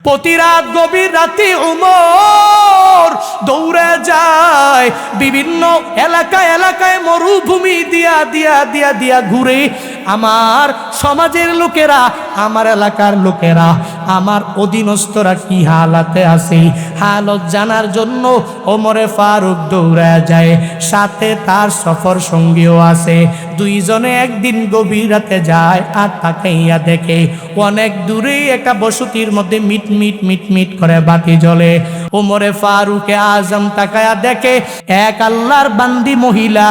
প্রতি রাত গভীর রাতে উমর দৌড়ে যায় বিভিন্ন এলাকায় এলাকায় মরুভূমি দিয়া দিয়া দিয়া দিয়া ঘুরে। আমার সমাজের লোকেরা, আমার এলাকার লোকেরা, আমার অধীনস্থরা কি হালাতে আছে হালত জানার জন্য ওমরে ফারুক দৌড়ে যায়। সাথে তার সফর সঙ্গীও আছে। দুইজনে একদিন গভীর রাতে যায় আর তাকাইয়া দেখে অনেক দূরে একটা বসতির মধ্যে মিট মিট মিট মিট করে বাতি জ্বলে। ওমরে ফারুকে আজম তাকায়া দেখে এক আল্লাহর বান্দি মহিলা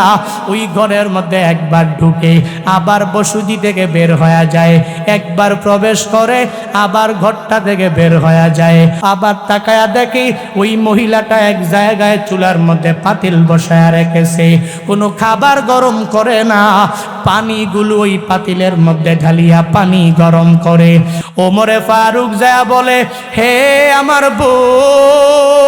ওই ঘরের মধ্যে একবার ঢুকে আবার বসতি থেকে বের হয়ে যায়, একবার প্রবেশ করে আবার ঘরটা থেকে বের হয়ে যায়। আবার তাকায়া দেখে ওই মহিলাটা এক জায়গায় চুলার মধ্যে পাতিল বসায় রেখেছে, কোনো খাবার গরম করে না, পানিগুলো ওই পাতিলের মধ্যে ঢালিয়া পানি গরম করে। ওমরে ফারুক যায় বলে, হে আমার বোন,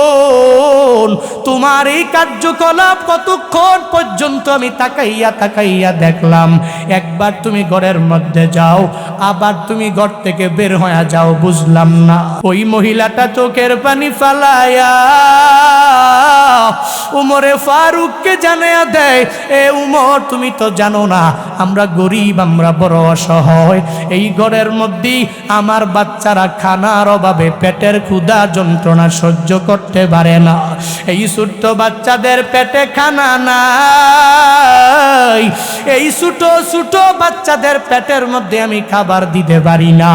তোমার এই কার্যকলাপ কতক্ষণ পর্যন্ত আমি তাকাইয়া তাকাইয়া দেখলাম। একবার তুমি ঘরের মধ্যে যাও, আবার তুমি ঘর থেকে বের হয়ে যাও, বুঝলাম না। ওই মহিলাটা চোখের পানি ফালায়া উমরে ফারুককে জানায়া দেয়, এ উমর, তুমি তো জানো না আমরা গরিব, আমরা বড় অসহায়। এই ঘরের মধ্যেই আমার বাচ্চারা খানার অভাবে পেটের ক্ষুধা যন্ত্রণা সহ্য করতে পারে না। এই ছোট্ট বাচ্চাদের পেটে খানা নাই, এই ছোট ছোট বাচ্চাদের পেটের মধ্যে আমি খাবার দিতে পারি না।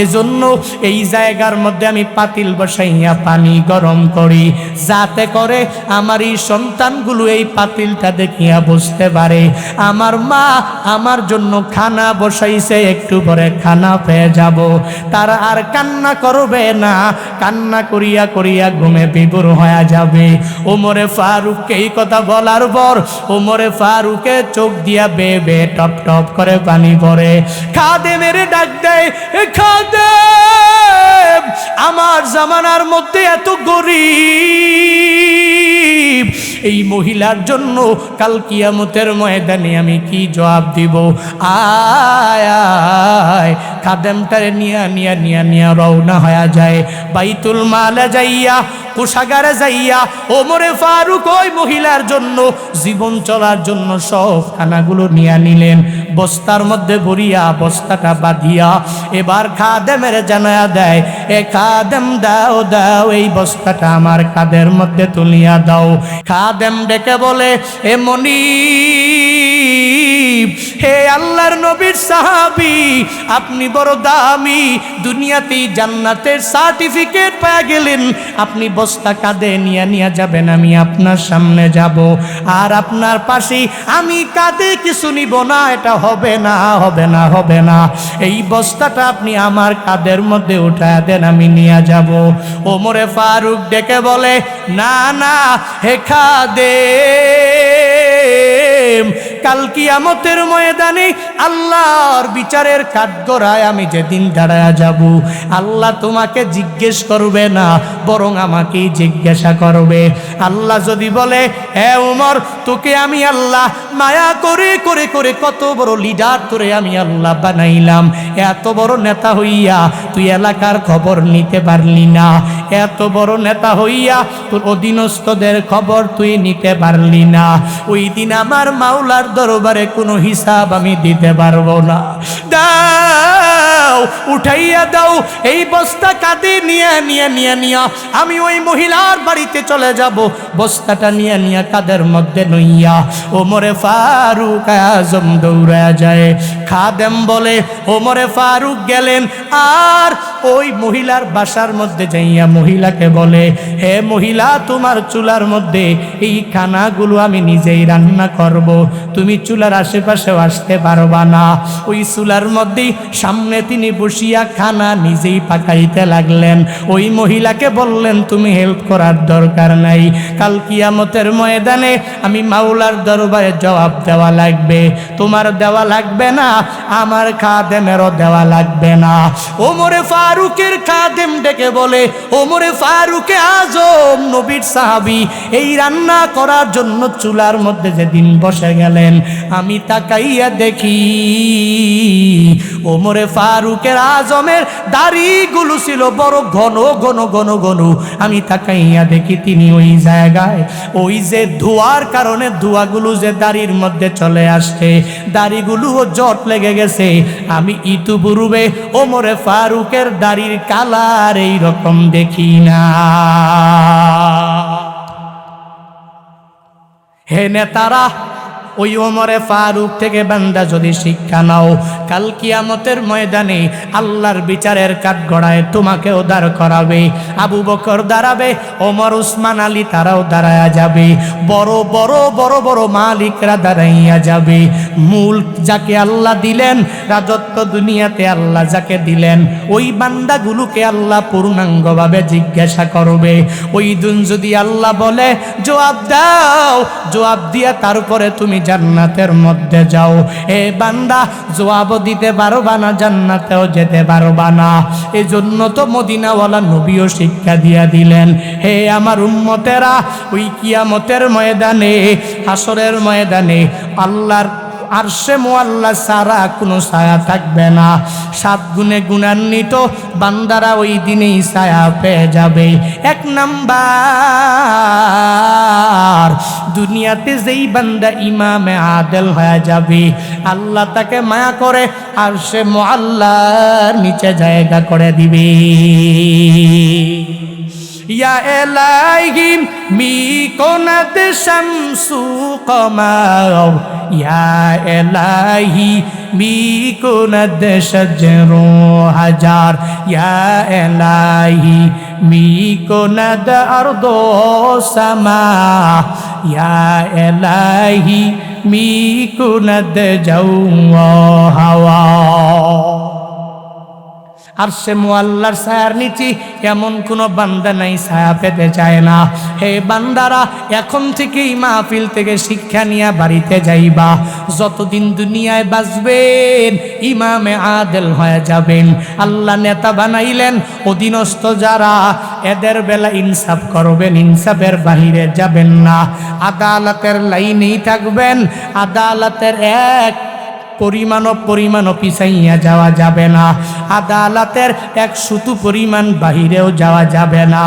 এজন্য এই জায়গার মধ্যে আমি পাতিল বসাইয়া পানি গরম করি, যাতে করে আমার এই সন্তানগুলো এই পাতিলটা দেখিয়া বুঝতে পারে আমার মা আমার জন্য খানা বসাইছে, একটু পরে খানা পেয়ে যাব। তারা আর কান্না করবে না, কান্না করিয়া করিয়া ঘুমে বিভোর হয়ে যাবে। ওমরে ফারুককে এই কথা বলার পর ওমরে ফারুকে চোখ দিয়া বেয়ে বেয়ে টপ টপ করে পানি পড়ে। খাদেমের ডাক দেয়, খাদেম, আমার জামানার মধ্যে এত গরিব এই মহিলার জন্য কাল কিয়ামতের ময়দানে আমি কি জবাব দিব? আয় আয়। খাদেমটারে নিয়া নিয়া নিয়া নিয়া রওনা হয়ে যায় বাইতুল মালে যাইয়া, কোষাগারে যাইয়া ওমরে ফারুক ওই মহিলার জন্য জীবন চলার জন্য সব খানাগুলো নিয়ে নিলেন। বস্তার মধ্যে ভরিয়া বস্তাটা বাঁধিয়া এবার খাদেমের জানায়া দেয়, এ খাদেম, দাও দাও এই বস্তাটা আমার কাঁধের মধ্যে তুলিয়া দাও। খাদেম ডেকে বলে, এ মনিব, হে আল্লাহর নবীর সাহাবী, আপনি বড় দামি, দুনিয়াতেই জান্নাতের সার্টিফিকেট পেয়ে গেলেন, আপনি বস্তা কাঁধে নিয়ে নিয়ে যাবেন, আমি আপনার সামনে যাব, আর আপনার পাশে আমি কাঁধে কিছু নিব না, এটা হবে না, হবে না, হবে না। এই বস্তাটা আপনি আমার কাঁধের মধ্যে উঠায় দেন, আমি নিয়ে যাব। ওমরে ফারুক ডেকে বলে, না না হে খাদেম, কাল কিয়ামতের ময়দানে আল্লাহর বিচারের কাঠগড়ায় আমি যেদিন দাঁড়ায়া যাব, আল্লাহ তোমাকে জিজ্ঞেস করবে না, বরং আমাকেই জিজ্ঞাসা করবে। আল্লাহ যদি বলে, হে উমর, তোকে আমি আল্লাহ মায়া করে করে করে কত বড় লিডার তোরে আমি আল্লাহ বানাইলাম, এত বড় নেতা হইয়া তুই এলাকার খবর নিতে পারলি না, এত বড় নেতা হইয়া তোর অধীনস্থদের খবর তুই নিতে পারলি না, ওই দিন আমার মাওলার দরবারে কোনো হিসাব আমি দিতে পারবো না। দাও, উঠাইয়া দাও এই বস্তা কাঁধে নিয়ে নিয়ে নিয়ে নিয়ে আমি ওই মহিলার বাড়িতে চলে যাব। বস্তাটা নিয়ে নিয়ে কাঁধের মধ্যে নইয়া ওমরে ফারুক আজম দৌড়া যায়। খাদেম বলে, ওমরে ফারুক গেলেন আর ওই মহিলার বাসার মধ্যে যাইয়া মহিলাকে বলে, হে মহিলা, তোমার চুলার মধ্যে এই খানাগুলো আমি নিজেই রান্না করব, তুমি চুলার আশেপাশেও আসতে পারবা না। ওই চুলার মধ্যেই সামনে তিনি বসিয়া খানা নিজেই পাকাইতে লাগলেন। ওই মহিলাকে বললেন, তুমি হেল্প করার দরকার নাই, কাল কিয়ামতের ময়দানে আমি মাওলার দরবারে জবাব দেওয়া লাগবে, তোমার দেওয়া লাগবে না, আমার খাদেমেরও দেওয়া লাগবে না। ওমরে ফারুকের খাদেম ডেকে বলে, ওমরে ফারুকে আজম নবীর সাহাবী এই রান্না করার জন্য চুলার মধ্যে যেদিন বসে গেলেন, আমি তাকাইয়া দেখি ওমরে ফারুকের আজমের দাড়িগুলো ছিল বড় ঘন ঘন ঘন ঘন। আমি তাকাইয়া দেখি তিনি ওই জায়গায় ওই যে ধোয়ার কারণে ধোঁয়াগুলো যে দাড়ির মধ্যে চলে আসছে, দাড়িগুলোও জট লেগে গেছে। আমি ইতিপূর্বে ওমরে ফারুকের দাড়ির কালার এই রকম দেখি না। হে নেতারা, ওই ওমরে ফারুক থেকে বান্দা যদি শিক্ষা নাও, কাল কিয়ামতের ময়দানে আল্লাহর বিচারের কাঠগড়ায় তোমাকেও দাঁড় করাবে। আবু বকর দাঁড়াবে, ওমর, উসমান, আলী তারাও দাঁড়ায়া যাবে। বড় বড় বড় বড় মালিকরা দাঁড়াইয়া যাবে। মূল যাকে আল্লাহ দিলেন, রাজত্ব দুনিয়াতে আল্লাহ যাকে দিলেন, ওই বান্দাগুলোকে আল্লাহ পূর্ণাঙ্গভাবে জিজ্ঞাসা করবে। ওই দিন যদি আল্লাহ বলে জবাব দাও, জবাব দিয়া তারপরে তুমি জান্নাতের মধ্যে যাও, এ বান্দা জবাব দিতে পারবা না, জান্নাতেও যেতে পারবা না। এজন্য তো মদিনাওয়ালা নবীও শিক্ষা দিয়া দিলেন, হে আমার উম্মতেরা, ওই কিয়ামতের ময়দানে, হাসরের ময়দানে আল্লাহর আরশে মুআল্লা সারা কোনো ছায়া থাকবে না। 7 গুণে গুণান্বিত বান্দারা ওই দিনেই ছায়া পেয়ে যাবে। 1 নাম্বার, দুনিয়াতে যেই বান্দা ইমামে আদেল হয়ে যাবে, আল্লাহ তাকে মায়া করে আরশে মুআল্লার নিচে জায়গা করে দিবে। ইয়া এলাহি মি কোনাত শামসু কমার, ইয়া এলাহি মি কোনাত শাজরু হাজার, ইয়া এলাহি মি কোনাত আরদো সামা, ইয়া এলাহি মি কোনাত জাও হাওয়া। আরশে মুআল্লার ছায়ার নিচে এমন কোন বান্দা নাই ছায়া পেতে চায় না। হে বান্দারা, এখন থেকেই মাহফিল থেকে শিক্ষা নিয়ে বাড়িতে যাইবা। যতদিন দুনিয়ায় বাঁচবেন ইমামে আদেল হয়ে যাবেন। আল্লাহ নেতা বানাইলেন, অধীনস্থ যারা এদের বেলা ইনসাফ করবেন, ইনসাফের বাহিরে যাবেন না। আদালতের লাইনেই থাকবেন। আদালতের এক পরিমাণও পিছাইয়া যাওয়া যাবে না। আদালতের 1 সুতু পরিমাণ বাহিরেও যাওয়া যাবে না।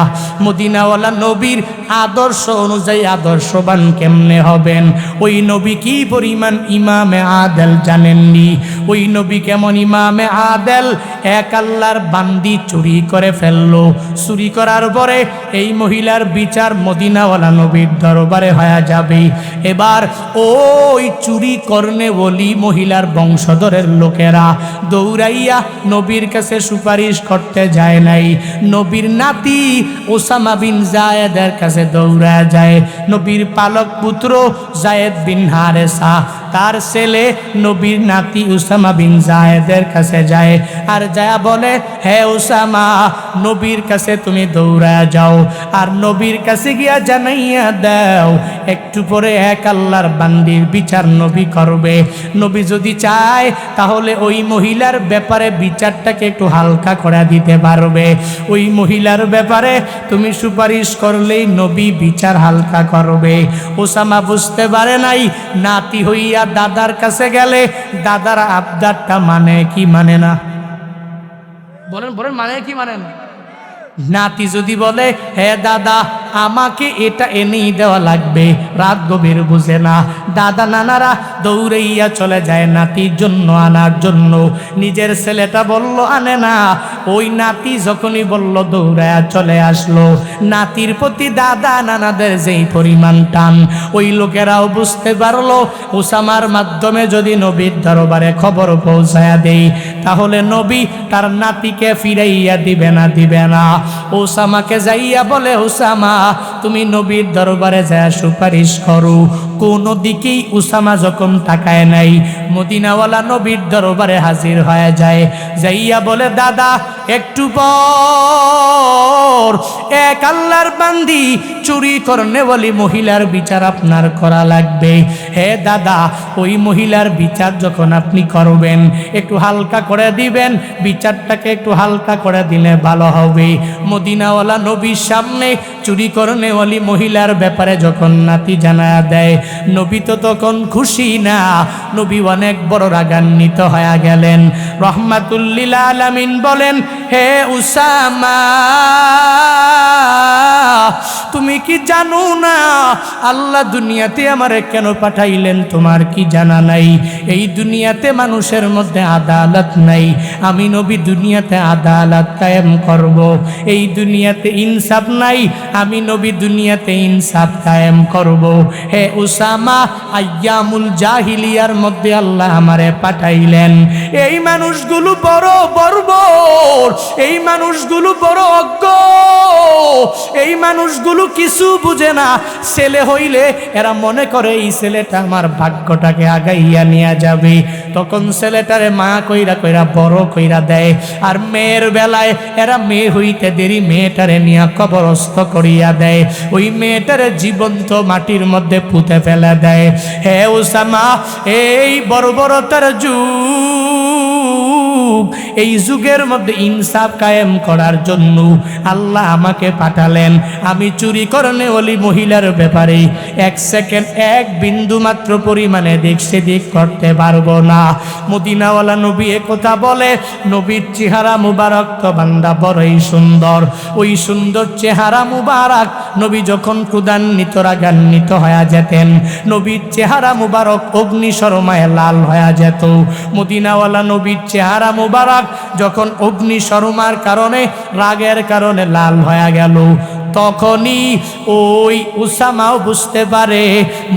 মদিনাওয়ালা নবীর আদর্শ অনুযায়ী আদর্শবান কেমনে হবেন? ওই নবী কি পরিমাণ ইমামে আদেল জানেননি? ওই নবী কেমন ইমামে আদেল? এক আল্লাহর বান্দি চুরি করে ফেললো, চুরি করার পরে এই মহিলার বিচার মদিনাওয়ালা নবীর দরবারে হয়ে যাবে। এবার ওই চুরি করনে বলি মহিলা বংশধরের লোকেরা দৌড়াইয়া নবীর কাছে সুপারিশ করতে যায় নাই। নবীর নাতি ওসামা বিন জায়েদের কাছে দৌড়া যায়। নবীর পালক পুত্র জায়েদ বিন হারেসা, তার ছেলে নবীর নাতি ওসামা বিন জায়েদের কাছে যায়। আর যায় বলে, হে ওসামা, নবীর কাছে তুমি দৌড়া যাও, আর নবীর কাছে গিয়া জানাইয়া দাও একটু পরে এক আল্লাহর বান্দির বিচার নবী করবে। নবী যদি চায় তাহলে ওই মহিলার ব্যাপারে বিচারটাকে একটু হালকা করে দিতে পারবে। ওই মহিলার ব্যাপারে তুমি সুপারিশ করলেই নবী বিচার হালকা করবে। ওসামা বুঝতে পারে নাই, নাতি হইয়া দাদার কাছে গেলে দাদার আবদারটা মানে কি মানে না? বলেন বলেন, মানে কি মানে না? নাতি যদি বলে, হে দাদা আমাকে এটা এনেই দেওয়া লাগবে, রাত গভীর বুঝে না, দাদা নানারা দৌড়াইয়া চলে যায় নাতির জন্য আনার জন্য। নিজের ছেলেটা বলল আনে না, ওই নাতি যখনই বলল দৌড়াইয়া চলে আসলো। নাতির প্রতি দাদা নানাদের যেই পরিমাণ টান, ওই লোকেরাও বুঝতে পারলো ওসামার মাধ্যমে যদি নবীর দরবারে খবর পৌঁছায়া দেই তাহলে নবী তার নাতিকে ফিরাইয়া দিবে না। ওসামাকে যাইয়া বলে, ওসামা তুমি নবীর দরবারে যায় সুপারিশ করো। কোনো দিকেই উসামা যখন তাকায় নাই, মদিনাওয়ালা নবীর দরবারে হাজির হয়ে যায়। যাইয়া বলে, দাদা একটু পর এক আল্লাহর বান্দি চুরি করনেওয়ালি মহিলার বিচার আপনার করা লাগবে। হে দাদা, ওই মহিলার বিচার যখন আপনি করবেন একটু হালকা করে দিবেন, বিচারটাকে একটু হালকা করে দিলে ভালো হবে। মদিনাওয়ালা নবীর সামনে চুরি করনেওয়ালি মহিলার ব্যাপারে যখন নাতি জানা দেয়, নবী তো তখন খুশি না, নবী অনেক বড় রাগান্বিত হয়ে গেলেন। রহমাতুল লিল আলামিন বলেন, হে উসামা, তুমি কি জানো না আল্লাহ দুনিয়াতে আমারে কেন পাঠাইলেন? তোমার কি জানা নাই? এই দুনিয়াতে মানুষের মধ্যে আদালত নাই, আমি নবী দুনিয়াতে আদালত কায়েম করব। এই দুনিয়াতে ইনসাফ নাই, আমি নবী দুনিয়াতে ইনসাফ কায়েম করব। হে উসামা, আইয়ামুল জাহিলিয়ার মধ্যে আল্লাহ আমারে পাঠাইলেন। এই মানুষগুলো বড় বর্বর, এই মানুষগুলো বড় অজ্ঞ, এই মানুষগুলো কিছু বুঝে না। ছেলে হইলে এরা মনে করে এই ছেলেটা আমার ভাগ্যটাকে আগাইয়া নিয়ে যাবে, তখন ছেলেটারে মা কইরা কইরা বড় কইরা দেয়। আর মেয়ের বেলায় এরা মেয়ে হইতে দেরি মেয়েটারে নিয়ে কবরস্থ করিয়া দেয়, ওই মেয়েটারে জীবন্ত মাটির মধ্যে পুঁতে ফেলে দেয়। হে উসামা, এই বর্বরতার যুগ, এই যুগের মধ্যে ইনসাফ কায়েম করার জন্য আল্লাহ আমাকে পাঠালেন। আমি চুরি করনে ওলি মহিলার ব্যাপারে এক সেকেন্ড এক বিন্দু মাত্র পরিমাণে দিক সেদিক করতে পারবো না। মদিনাওয়ালা নবী একথা বলে, নবীর চেহারা মুবারক তো বান্দা বড়ই সুন্দর। ওই সুন্দর চেহারা মুবারক নবী যখন ক্রোধান্বিত রাগান্বিত হয়ে যেতেন, নবীর চেহারা মুবারক অগ্নিশর্মায় লাল হয়ে যেত। মদিনাওয়ালা নবীর চেহারা মুবারক যখন অগ্নিশর্মার কারণে রাগের কারণে লাল হয়ে গেল, তখনই ওই উসামাও বুঝতে পারে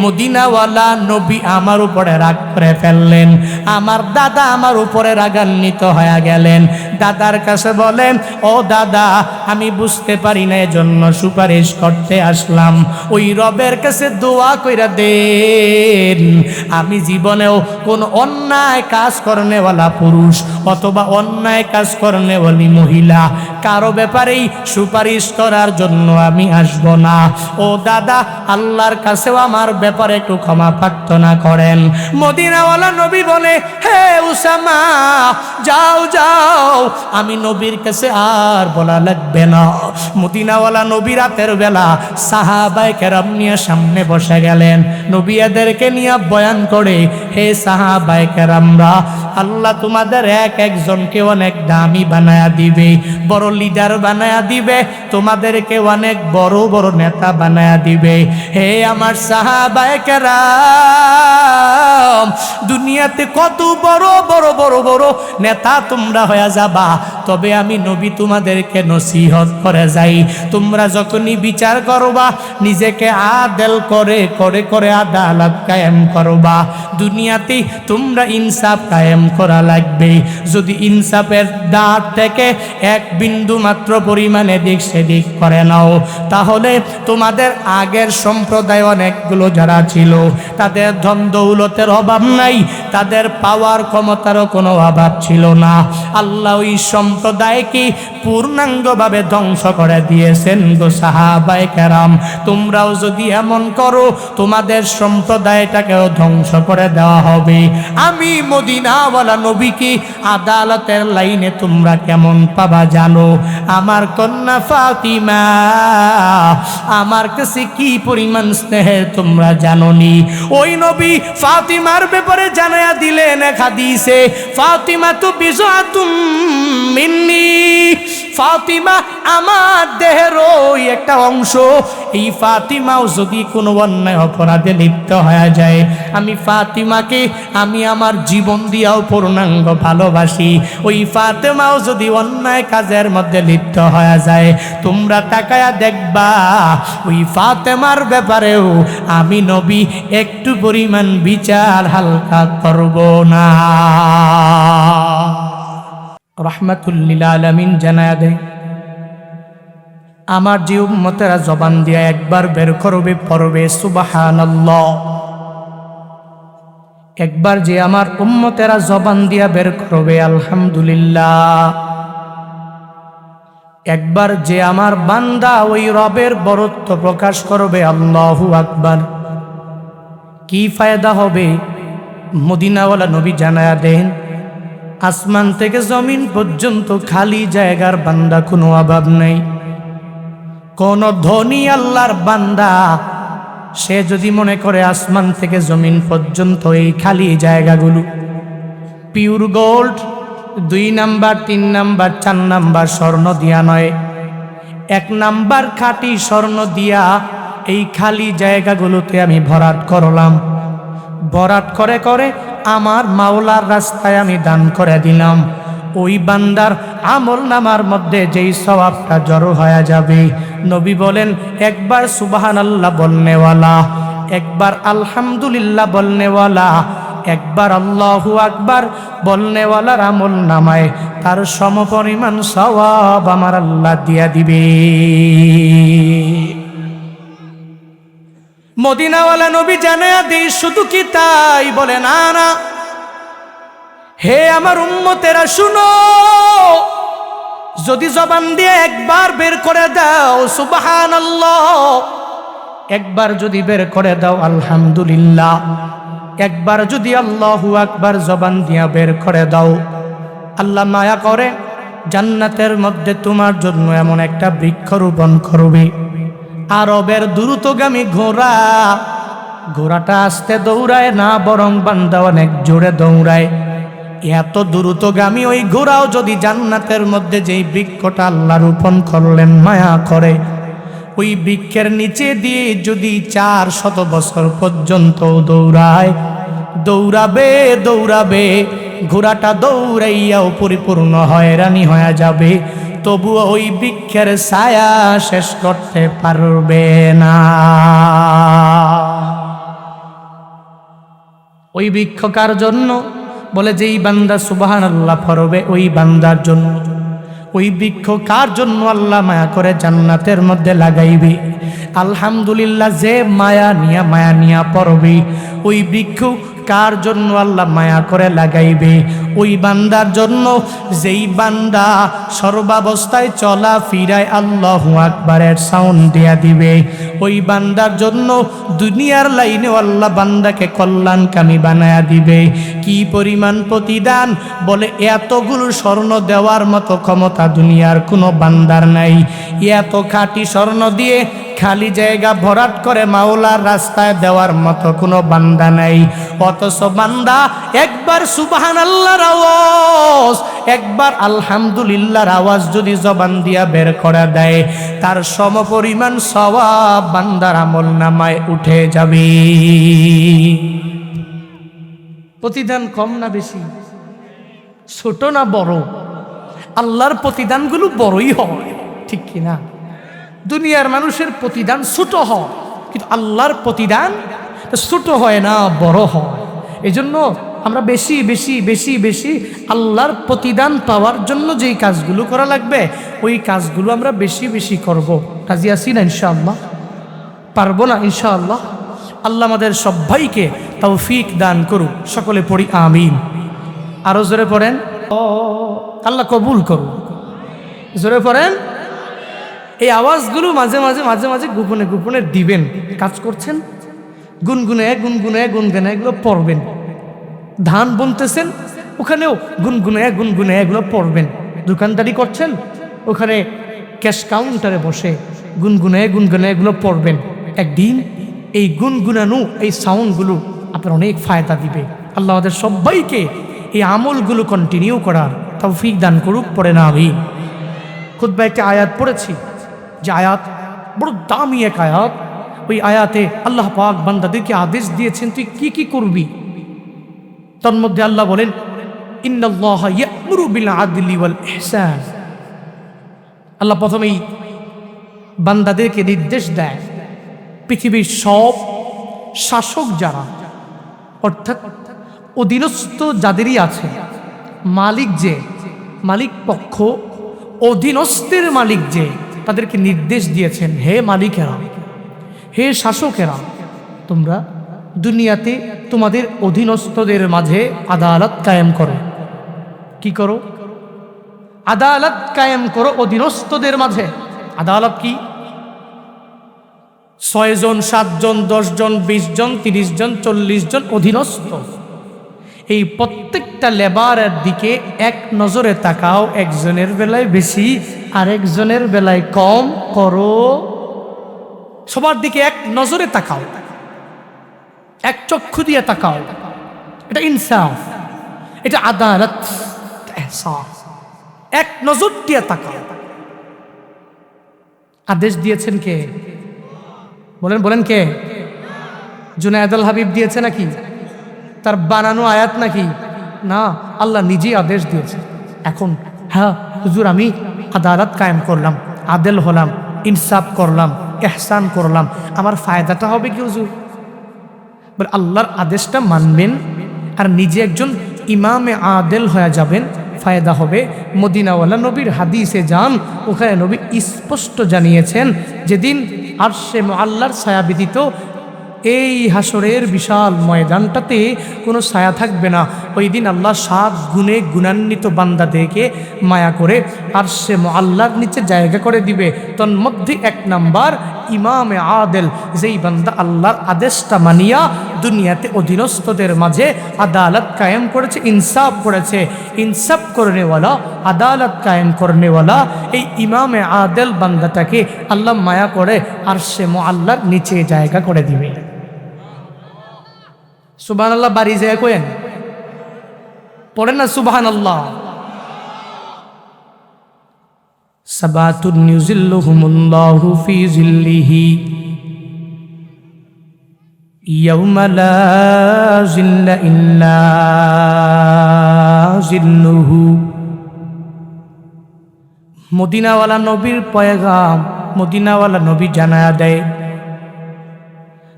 মদিনাওয়ালা নবী আমার উপরে রাগ করে ফেললেন, আমার দাদা আমার উপরে রাগান্বিত হয়ে গেলেন। দাদার কাছে বলেন, ও দাদা, আমি বুঝতে পারি না, এজন্য সুপারিশ করতে আসলাম। ওই রবের কাছে দোয়া কইরা দেন আমি জীবনেও কোন অন্যায় কাজ করনেওয়ালা পুরুষ অথবা অন্যায় কাজ করনেওয়ালি মহিলা কারো ব্যাপারেই সুপারিশ করার জন্য আমি আসব না। ও দাদা, আল্লাহর কাছেও আমার ব্যাপারে একটু ক্ষমা প্রার্থনা করেন। মদিনাওয়ালা নবী বলে, হে উসামা, যাও যাও, আমি নবীর কাছে আর বলা লাগবে না। মদিনাওয়ালা নবী রাতের বেলা সাহাবায়ে কেরাম নিয়ে সামনে বসে গেলেন। নবী এদেরকে নিয়ে বয়ান করে, হে সাহাবায়ে কেরামরা, আল্লাহ তোমাদের এক একজনকে অনেক দামি বানায়া দিবে, বড় লিডার বানায়া দিবে, তোমাদেরকে অনেক বড় বড় নেতা বানায়া দিবে। হে আমার সাহাবায়ে কেরাম, দুনিয়াতে কত বড় বড় বড় বড় নেতা তোমরা হয়ে যাবা, তবে আমি নবী তোমাদেরকে নসিহত করে যাই, তোমরা যখনই বিচার করবা নিজেকে আদেল করে করে করে আদালত কায়েম করবা। দুনিয়াতে তোমরা ইনসাফ কায়েম করা লাগবে। যদি ইনসাফের দাঁত থেকে এক বিন্দু মাত্র পরিমাণে দিক সেদিক করে নাও, তাহলে তোমাদের আগের সম্প্রদায় অনেকগুলো যারা ছিল তাদের ধন দৌলতের অভাব নাই, তাদের পাওয়ার ক্ষমতারও কোনো অভাব ছিল না। আল্লাহ ওই সম্প্রদায়কে পূর্ণাঙ্গভাবে ধ্বংস করে দিয়েছেন গো সাহাবায়ে কেরাম। তোমরাও যদি এমন করো, তোমাদের সম্প্রদায়টাকেও ধ্বংস করে দেওয়া হবে। আমি মদিনাওয়ালা নবীকে আদালতের লাইনে তোমরা কেমন পাবা জানো? আমার কন্যা ফাতিমা আমার কাছে কি পরিমাণ স্নেহের তোমরা জানোনি? ওই নবী ফাতিমার ব্যাপারে জানায়া দিলেন এক হাদিসে, ফাতিমা তো বিজআতুম মিন্নি, ফাতিমা আমার দেহের ওই একটা অংশ। এই ফাতিমাও যদি কোনো অন্যায় অপরাধে লিপ্ত হয়ে যায়, আমি ফাতিমাকে আমি আমার জীবন দিয়াও পূর্ণাঙ্গ ভালোবাসি। ওই ফাতিমাও যদি অন্যায় কাজের মধ্যে লিপ্ত হয়ে যায়, তোমরা তাকায়া দেখবা ওই ফাতিমার ব্যাপারেও আমি নবী একটু পরিমাণ বিচার হালকা করব না। রাহমাতুল লিল আলামিন জানায়া দেয়, আমার যে উম্মতেরা জবান দিয়া একবার বের করবে পড়বে সুবহানাল্লাহ, একবার যে আমার উম্মতেরা জবান দিয়া বের করবে আলহামদুলিল্লাহ, একবার যে আমার বান্দা ওই রবের বরত্ব প্রকাশ করবে, আল্লাহু আকবার, কি ফায়দা হবে? মদিনাওয়ালা নবী জানায়া দেন, আসমান থেকে জমিন পর্যন্ত খালি জায়গার বান্দা, কোনো অভাব নেই। কোন ধনী আল্লাহর বান্দা সে যদি মনে করে আসমান থেকে জমিন পর্যন্ত এই খালি জায়গাগুলো pure gold 2 number 3 number 4 number স্বর্ণ দিয়া নয়, 1 নাম্বার খাঁটি স্বর্ণ দিয়া এই খালি জায়গাগুলোতে আমি ভরাট করলাম, ভরাট করে করে আমার মাওলার রাস্তায় আমি দান করে দিলাম, ওই বান্দার আমল নামার মধ্যে যেই সওয়াবটা জড়ো হয়ে যাবে, নবী বলেন একবার সুবহানাল্লাহ বলনেওয়ালা, একবার আলহামদুলিল্লাহ বলনেওয়ালা, একবার আল্লাহু আকবার বলনেওয়ালার আমল নামায় তার সমপরিমাণ সওয়াব আমার আল্লাহ দিয়া দিবে। মদিনাওয়ালা নবী জানায়া দেই, শুধু কি তাই? বলে না না, হে আমার উম্মতেরা শুনো, যদি জবান দিয়ে একবার বের করে দাও সুবহানাল্লাহ, একবার যদি বের করে দাও আলহামদুলিল্লাহ, একবার যদি আল্লাহু আকবার জবান দিয়া বের করে দাও, আল্লাহ মায়া করে জান্নাতের মধ্যে তোমার জন্য এমন একটা বৃক্ষ রোপণ করবে। আরবের দ্রুতগামী ঘোড়া, ঘোড়াটা আস্তে দৌড়ায় না, বরং বান্দা অনেক জোরে দৌড়ায়। এত দ্রুতগামী ওই ঘোড়াও যদি জান্নাতের মধ্যে যেই বৃক্ষটা আল্লাহ রোপণ করলেন মায়া করে, ওই বৃক্ষের নিচে দিয়ে যদি 400 বছর পর্যন্ত দৌড়ায়, দৌড়াবে দৌড়াবে, ঘোড়াটা দৌড়াইয়াও পরিপূর্ণ হয়রানি হয়ে যাবে, তবুও ওই বৃক্ষের ছায়া শেষ করতে পারবে না। ওই বৃক্ষ কার জন্য? বলে যেই বান্দা সুবহানাল্লাহ পড়বে ওই বান্দার জন্য। ওই বৃক্ষ কার জন্য? আল্লাহ মায়া করে জান্নাতের মধ্যে লাগাইবে। আলহামদুলিল্লাহ, যে মায়া নিয়া পড়বে ওই বৃক্ষ কার জন্য? আল্লাহ মায়া করে লাগাইবে ওই বান্দার জন্য, যেই বান্দা সর্বাবস্থায় চলা ফিরায় আল্লাহু আকবারের সাউন্ড দিয়া দিবে, ওই বান্দার জন্য দুনিয়ার লাইনে আল্লাহ বান্দাকে কল্যাণকামী বানায়া দিবে। কি পরিমাণ প্রতিদান! বলে এতগুলো স্বর্ণ দেওয়ার মতো ক্ষমতা দুনিয়ার কোনো বান্দার নাই। এত খাঁটি স্বর্ণ দিয়ে খালি জায়গা ভরাট করে মাওলার রাস্তায় দেওয়ার মতো কোনো বান্দা নাই। অথচ বান্দা একবার সুবহানাল্লাহর আওয়াজ, একবার আলহামদুলিল্লাহর আওয়াজ যদি জবান দিয়া বের করে দেয়, তার সমপরিমাণ সওয়াব বান্দার আমল নামায় উঠে যাবে। প্রতিদান কম না বেশি? ছোট না বড়? আল্লাহর প্রতিদানগুলো বড়ই হয়, ঠিক কিনা? দুনিয়ার মানুষের প্রতিদান ছোট হয়, কিন্তু আল্লাহর প্রতিদান ছোট হয় না, বড় হয়। এই জন্য আমরা বেশি বেশি বেশি বেশি আল্লাহর প্রতিদান পাওয়ার জন্য যেই কাজগুলো করা লাগবে ওই কাজগুলো আমরা বেশি বেশি করব। রাজি আছি না ইনশাআল্লাহ? পারবো না ইনশাআল্লাহ? আল্লাহ আমাদের সবাইকে তৌফিক দান করুক। সকলে পড়ি আমিন। আরো জোরে পড়েন, আল্লাহ কবুল করুন। জোরে পড়েন। এই আওয়াজগুলো মাঝে মাঝে মাঝে মাঝে গোপনে গোপনে দিবেন। কাজ করছেন, গুনগুনে গুনগুনে গুনগুনে এগুলো পড়বেন। ধান বুনতেছেন, ওখানেও গুনগুনে গুনগুনে এগুলো পড়বেন। দোকানদারি করছেন, ওখানে ক্যাশ কাউন্টারে বসে গুনগুনে গুনগুনে এগুলো পড়বেন। একদিন এই গুনগুনানো এই সাউন্ডগুলো আপনার অনেক ফায়দা দিবে। আল্লাহ আমাদের সবাইকে এই আমলগুলো কন্টিনিউ করার তৌফিক দান করুক। পড়ে না আমি খুতবায় একটা আয়াত পড়েছি, যে আয়াত বড় দামি এক আয়াত। ওই আয়াতে আল্লাহ পাক বান্দাদেরকে আদেশ দিয়েছেন তুই কি কি করবি। তার মধ্যে আল্লাহ বলেন, ইন্নাল্লাহা ইয়া'মুরু বিল আদলি ওয়াল ইহসান। আল্লাহ প্রথমেই বান্দাদেরকে নির্দেশ দেয়, পৃথিবীর সব শাসক যারা, অর্থাৎ অধীনস্থ যাদেরই আছে, মালিক যে, মালিক পক্ষ, অধীনস্থের মালিক যে, তাদেরকে নির্দেশ দিয়েছেন, হে মালিকেরা, হে শাসকেরা, তোমরা দুনিয়াতে তোমাদের অধীনস্থদের মাঝে আদালত কায়েম করো। কি করো? আদালত কায়েম করো অধীনস্থদের মাঝে। আদালত কি? 6 জন, 7 জন, 10 জন, 20 জন, 30 জন, 40 জন অধীনস্থ। এই প্রত্যেকটা লেবারের দিকে এক নজরে তাকাও। একজনের বেলায় বেশি, আরেকজনের বেলায় কম করো। সবার দিকে এক নজরে তাকাও, এক চক্ষু দিয়ে তাকাও। এটা ইনসাফ, এটা আদালত, ইহসান। এক নজর দিয়ে তাকাও। আদেশ দিয়েছেন কে? বলেন বলেন কে? জুনায়েদ আল হাবিব দিয়েছে নাকি? তার বানানো আয়াত নাকি? না, আল্লাহ নিজেই আদেশ দিয়েছে। এখন হ্যাঁ হুজুর, আমি আদালত কায়েম করলাম, আদেল হলাম, ইনসাফ করলাম, ইহসান করলাম, আমার ফায়দাটা হবে কি হুজুর? বলে আল্লাহর আদেশটা মানবেন আর নিজে একজন ইমামে আদেল হয়ে যাবেন, ফায়দা হবে। মদিনাওয়ালা নবীর হাদিসে যান, ওখানে নবী স্পষ্ট জানিয়েছেন যেদিন আরশে মুআল্লার ছায়া ব্যতীত এই হাসরের বিশাল ময়দানটাতে কোনো ছায়া থাকবে না। ওই দিন আল্লাহ 7 গুণে গুণান্বিত বান্দাদেরকে মায়া করে আরশে মুআল্লার নিচে জায়গা করে দিবে। তন্মধ্যে 1 নাম্বার ইমামে আদেল, যেই বান্দা আল্লাহর আদেশটা মানিয়া দুনিয়াতে অধীনস্থদের মাঝে আদালত কায়েম করেছে, ইনসাফ করেছে। ইনসাফ করনেওয়ালা, আদালত কায়েম করনেওয়ালা এই ইমামে আদেল বান্দাটাকে আল্লাহ মায়া করে আরশে মুআল্লার নিচে জায়গা করে দিবে। সুবহানাল্লাহ। বাড়ি যায় কোয়েন পড়েন না সুবহানাল্লাহ। সাবাতুন ইউজিল্লুহুমুল্লাহু ফি জিল্লিহি ইয়াউমা লা জিল্লা ইল্লা জিল্লুহু। মদিনাওয়ালা নবীর পয়গাম মদিনাওয়ালা নবী জানায়া দেয়,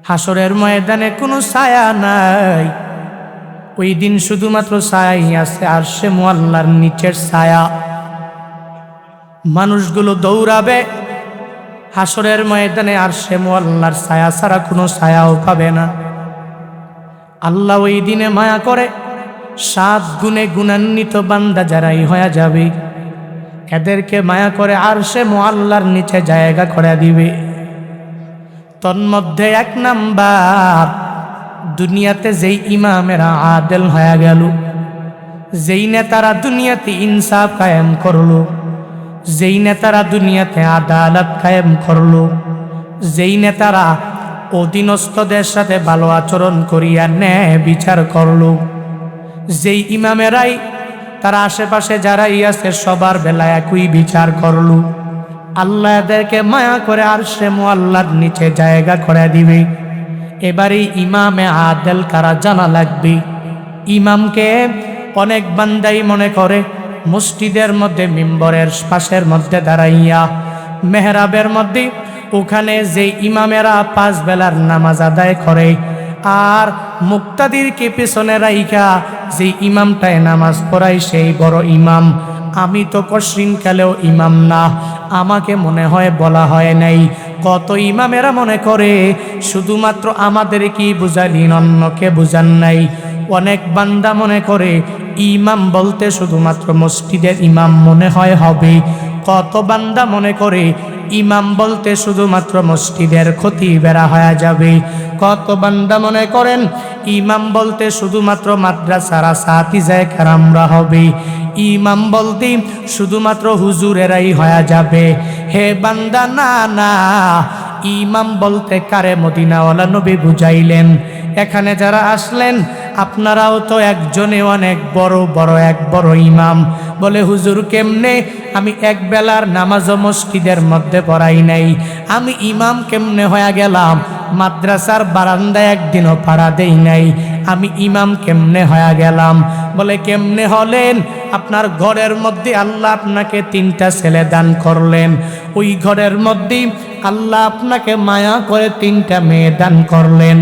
হাসরের ময়দানে কোনো ছায়া নাই। ওই দিন শুধুমাত্র ছায়াই আছে, আরশে মুআল্লার নিচের ছায়া। মানুষগুলো দৌড়াবে হাসরের ময়দানে, আরশে মুআল্লার ছায়া ছাড়া কোনো ছায়াও পাবে না। আল্লাহ ওই দিনে মায়া করে 7 গুণে গুণান্বিত বান্দা যারাই হয়ে যাবে, এদেরকে মায়া করে আরশে মুআল্লার নিচে জায়গা করে দিবে। তন্মধ্যে 1 নাম্বার, দুনিয়াতে যেই ইমামেরা আদেল হয়ে গেল, যেই নেতারা দুনিয়াতে ইনসাফ কায়েম করলো, যেই নেতারা দুনিয়াতে আদালত কায়েম করলো, যেই নেতারা অধীনস্থদের সাথে ভালো আচরণ করিয়া ন্যায় বিচার করলো, যেই ইমামেরাই তারা আশেপাশে যারাই আছে সবার বেলায় একই বিচার করলো, আল্লাহ এদেরকে মায়া করে আরশে মুআল্লার নিচে জায়গা করে দিবে। এবারে ইমামে আদেল কারা জানা লাগবে। ইমামকে অনেক বান্দাই মনে করে মসজিদের মধ্যে মিম্বরের পাশের মধ্যে দাঁড়াইয়া মেহরাবের মধ্যে, ওখানে যে ইমামেরা 5 বেলার নামাজ আদায় করে আর মুক্তাদিরকে পেছনে রাইখা যে ইমামটায় নামাজ পড়ায় সেই বড় ইমাম। আমি তো কশৃঙ্কালেও ইমাম না, আমাকে মনে হয় বলা হয় নাই। কত ইমামেরা মনে করে শুধুমাত্র আমাদের কি বুঝালেন, অন্যকে বুঝান নাই। অনেক বান্দা মনে করে ইমাম বলতে শুধুমাত্র মসজিদের ইমাম মনে হয় হবে। কত বান্দা মনে করে ইমাম বলতে শুধুমাত্র মসজিদের খতিবেরা হয়ে যাবে। কত বান্দা মনে করেন ইমাম বলতে শুধুমাত্র মাদ্রাসার আসাতিজায়ে কেরামরা হবে। ইমাম বলতে শুধুমাত্র হুজুরেরাই হয়ে যাবে। হে বান্দা, না না, ইমাম বলতে কারে মদিনাওয়ালা নবী বুঝাইলেন। এখানে যারা আসলেন আপনারাও তো একজনে অনেক বড় এক বড় ইমাম। বলে হুজুর কেমনে? আমি 1 বেলার নামাজও মসজিদের মধ্যে পড়াই নাই, আমি ইমাম কেমনে হয়ে গেলাম? মাদ্রাসার বারান্দায় একদিনও পাড়া দেই নাই, আমি ইমাম কেমনে হয়ে গেলাম? বলে কেমনে হলেন? আপনার ঘরের মধ্যে আল্লাহ আপনাকে 3টা ছেলে দান করলেন, ওই ঘরের মধ্যে আল্লাহ আপনাকে মায়া করে 3টা মেয়ে দান করলেন।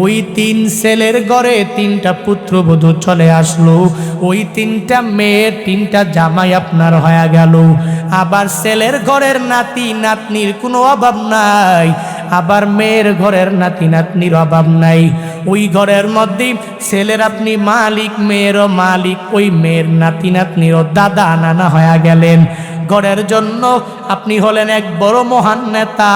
ওই 3 ছেলের ঘরে 3টা পুত্রবধূ চলে আসলো, ওই 3টা মেয়ে 3টা জামাই আপনার হয়ে গেল। আবার ছেলের ঘরের নাতি নাতনির কোনো অভাব নাই, আবার মেয়ের ঘরের নাতি নাতনির অভাব নাই। ওই ঘরের মধ্যে ছেলের আপনি মালিক, মেয়েরও মালিক, ওই মেয়ের নাতি নাতনিরও দাদা নানা হয়ে গেলেন। ঘরের জন্য আপনি হলেন এক বড় মহান নেতা,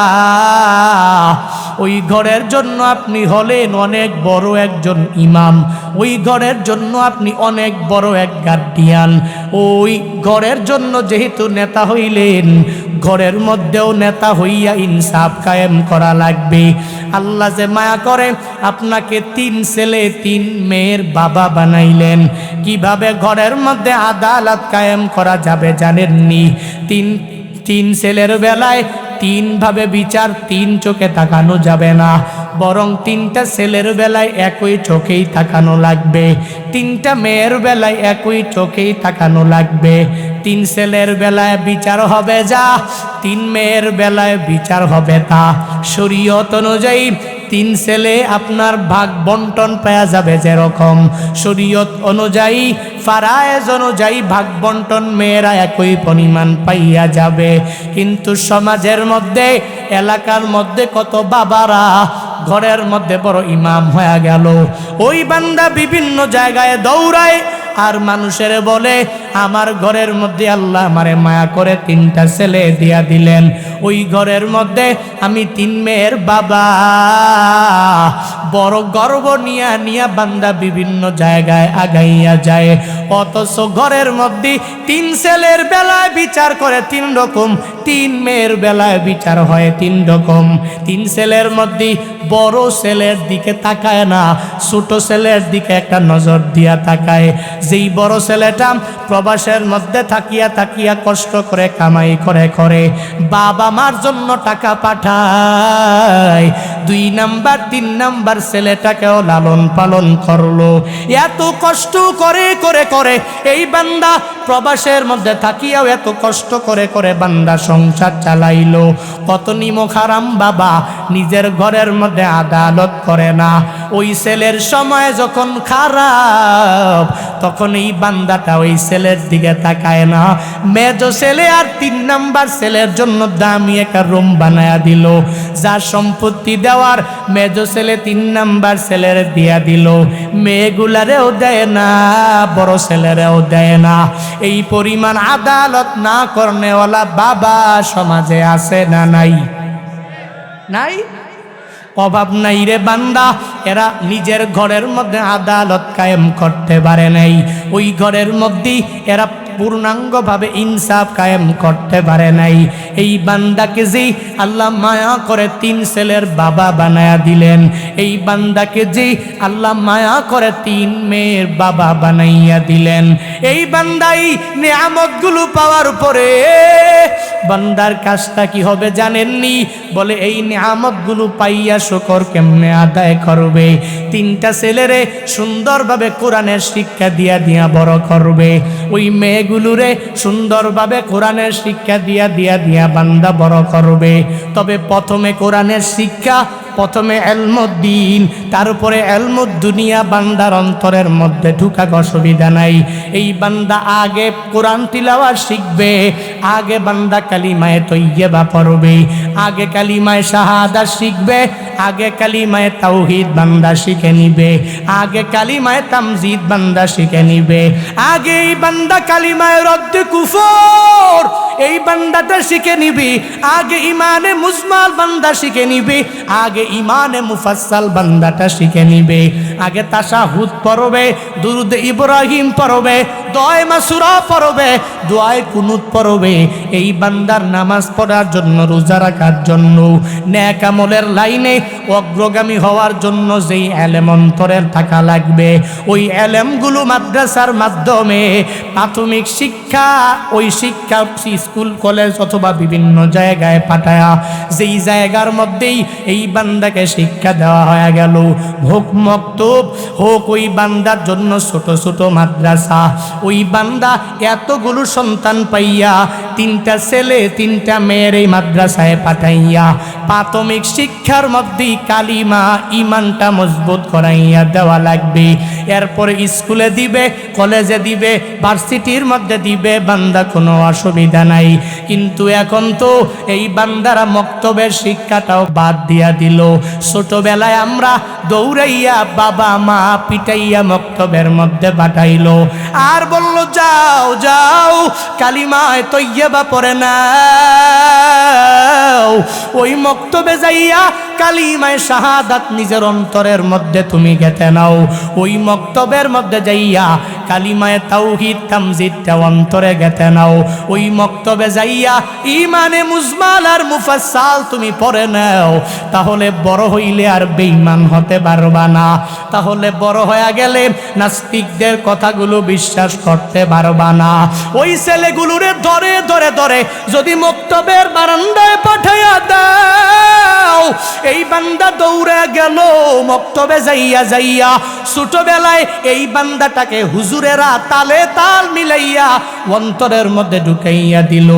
ওই ঘরের জন্য আপনি হলেন অনেক বড় একজন ইমাম, ওই ঘরের জন্য আপনি অনেক বড় এক গার্ডিয়ান। ওই ঘরের জন্য যেহেতু নেতা হইলেন, ঘরের মধ্যেও নেতা হইয়া ইনসাফ কায়েম করা লাগবে। আল্লাহ যে মায়া করে আপনাকে 3 ছেলে 3 মেয়ের বাবা বানাইলেন। কিভাবে ঘরের মধ্যে আদালত কায়েম করা যাবে জানেননি? তিন ছেলের বেলায় 3 ভাবে বিচার, 3 চোখে তাকানো যাবে না, বরং 3টা ছেলের বেলায় একই চোখেই তাকানো লাগবে। 3টা মেয়ের বেলায় একই চোখেই তাকানো লাগবে। 3 ছেলের বেলায় বিচার হবে যা, 3 মেয়ের বেলায় বিচার হবে তা। শরীয়ত অনুযায়ী 3 ছেলে আপনার ভাগ বন্টন পাওয়া যাবে যেরকম, শরীয়ত অনুযায়ী ফারায়েজ অনুযায়ী ভাগ বন্টন মেয়েরা একই পরিমাণ পাইয়া যাবে। কিন্তু সমাজের মধ্যে, এলাকার মধ্যে কত বাবারা ঘরের মধ্যে বড় ইমাম হয়ে গেল, ওই বান্দা বিভিন্ন জায়গায় দৌড়ায় আর মানুষের বলে আমার ঘরের মধ্যে আল্লাহ আমারে মায়া করে 3টা ছেলে দিয়া দিলেন, ওই ঘরের মধ্যে আমি 3 মেয়ের বাবা। বড় গর্ব নিয়া বান্দা বিভিন্ন জায়গায় আগাইয়া যায়। অথচ ঘরের মধ্যে 3 ছেলের বেলায় বিচার করে 3 রকম, 3 মেয়ের বেলায় বিচার হয় 3 রকম। 3 ছেলের মধ্যে বড় ছেলের দিকে তাকায় না, ছোট ছেলের দিকে একটা নজর দিয়া তাকায়। যেই বড় ছেলেটা প্রবাসের মধ্যে থাকিয়া কষ্ট করে কামাই করে বাবা মার জন্য টাকা পাঠায়, 2 নাম্বার 3 নাম্বার ছেলেটাকেও লালন পালন করলো। এত কষ্ট করে এই বান্দা প্রবাসের মধ্যে থাকিয়াও এত কষ্ট করে বান্দা সংসার চালাইলো। কত নিমক হারাম বাবা নিজের ঘরের মধ্যে আদালত করে না। ওই ছেলের সময় যখন খারাপ, তখন এই বান্দাটা ওই ছেলের দিকে তাকায় না। মেজো ছেলে আর 3 নাম্বার ছেলের জন্য দামি একটা রুম বানায়া দিল, যার সম্পত্তি দেওয়ার মেজো ছেলে 3 নাম্বার ছেলের দিয়া দিল, মেয়েগুলারেও দেয় না, বড় ছেলেরেও দেয় না। এই পরিমাণ আদালত না করনেওয়ালা বাবা সমাজে আছে না নাই? নাই? অভাব নাই রে বান্দা। এরা নিজের ঘরের মধ্যে আদালত কায়েম করতে পারে নাই, ওই ঘরের মধ্যেই এরা পূর্ণাঙ্গভাবে ইনসাফ কায়েম করতে পারে নাই। এই বান্দাকে যেই আল্লাহ মায়া করে 3 ছেলের বাবা বানায়া দিলেন, এই বান্দাকে যেই আল্লাহ মায়া করে 3 মেয়ের বাবা বানাইয়া দিলেন, এই বান্দাই নিয়ামতগুলো পাওয়ার পরে বান্দার কাজটা কি হবে জানেননি? বলে এই নিয়ামতগুলো পাইয়া শুকর কেমনে আদায় করবে? 3টা ছেলেরে সুন্দরভাবে কোরআনের শিক্ষা দিয়া বড় করবে, ওই মেয়েগুলোরে সুন্দরভাবে কোরআনের শিক্ষা দিয়া বান্দা বড় করবে। তবে প্রথমে কোরআনের শিক্ষা, প্রথমে এলমুদ্দিন, তারপরে এলমুদ্দুনিয়া বান্দার অন্তরের মধ্যে ঢুকা অসুবিধা নাই। এই বান্দা আগে কোরআন তিলাওয়াত শিখবে, আগে বান্দা কালিমায়ে তৈয়্যিবা পড়বে, আগে কালিমায়ে শাহাদাত শিখবে, আগে কালিমায়ে তাওহীদ বান্দা শিখে নিবে, আগে কালিমায়ে তামজিদ বান্দা শিখে নিবে, আগে এই বান্দা কালিমায়ে রদ্দে কুফর এই বান্দাটা শিখে নিবি, আগে ইমানে মুজমাল বান্দা শিখে নিবি, আগে ইমানে মুফাসসাল বান্দাটা শিখে নিবে, আগে তাশাহুদ পড়বে, দুরুদ ইব্রাহিম পড়বে, দোয়ায়ে মাসুরা পড়বে, দোয়ায়ে কুনুত পড়বে। এই বান্দার নামাজ পড়ার জন্য, রোজা রাখার জন্য, নেক আমলের লাইনে অগ্রগামী হওয়ার জন্য যেই এলেম অন্তরের থাকা লাগবে, ওই এলেমগুলো মাদ্রাসার মাধ্যমে প্রাথমিক শিক্ষা, ওই শিক্ষা স্কুল কলেজ অথবা বিভিন্ন জায়গায় পাঠায়া, যেই জায়গার মধ্যেই এই বান্দাকে শিক্ষা দেওয়া হয়ে গেল, হোক মক্তব হোক ওই বান্দার জন্য ছোট ছোট মাদ্রাসা, ওই বান্দা এতগুলো সন্তান পাইয়া 3টা ছেলে 3টা মেয়ের এই মাদ্রাসায় পাঠাইয়া প্রাথমিক শিক্ষার মধ্যে কালিমা ইমানটা মজবুত করাইয়া দেওয়া লাগবে। এরপরে স্কুলে দিবে, কলেজে দিবে, ভার্সিটির মধ্যে দিবে, বান্দা কোনো অসুবিধা নাই। কিন্তু এখন তো এই বান্দারা মক্তবের শিক্ষাটাও বাদ দিয়া দিল। ছোটবেলায় আমরা দৌড়াইয়া বাবা মা পিটাইয়া মক্তবের মধ্যে পাঠাইলো, আর বলল যাও যাও কালিমায় তৈয়বা পড়ে নাও। ওই মক্তবে যাইয়া কালিমায় শাহাদাত নিজের অন্তরের মধ্যে তুমি গেঁথে নাও। ওই মক্তবের মধ্যে যাইয়া কালিমায় তাওহীদ তামজিদটা অন্তরে গেঁথে নাও। ওই মক্তবে যাইয়া ইমানে মুজমাল আর মুফাসসাল তুমি পড়ে নাও। তাহলে বড় হইলে আর বেঈমান হতে পারবা না। তাহলে বড় হয়ে গেলে নাস্তিকদের কথাগুলো বিশ্বাস করতে পারবা না। ওই ছেলেগুলোরে ধরে ধরে ধরে যদি মক্তবের বারান্দায় পাঠাইয়া দাও, এই বান্দা দৌড়ে গেল মক্তবে যাইয়া যাইয়া ছোটবেলায় এই বান্দাটাকে হুজুরেরা তালে তাল মিলাইয়া অন্তরের মধ্যে ঢুকাইয়া দিল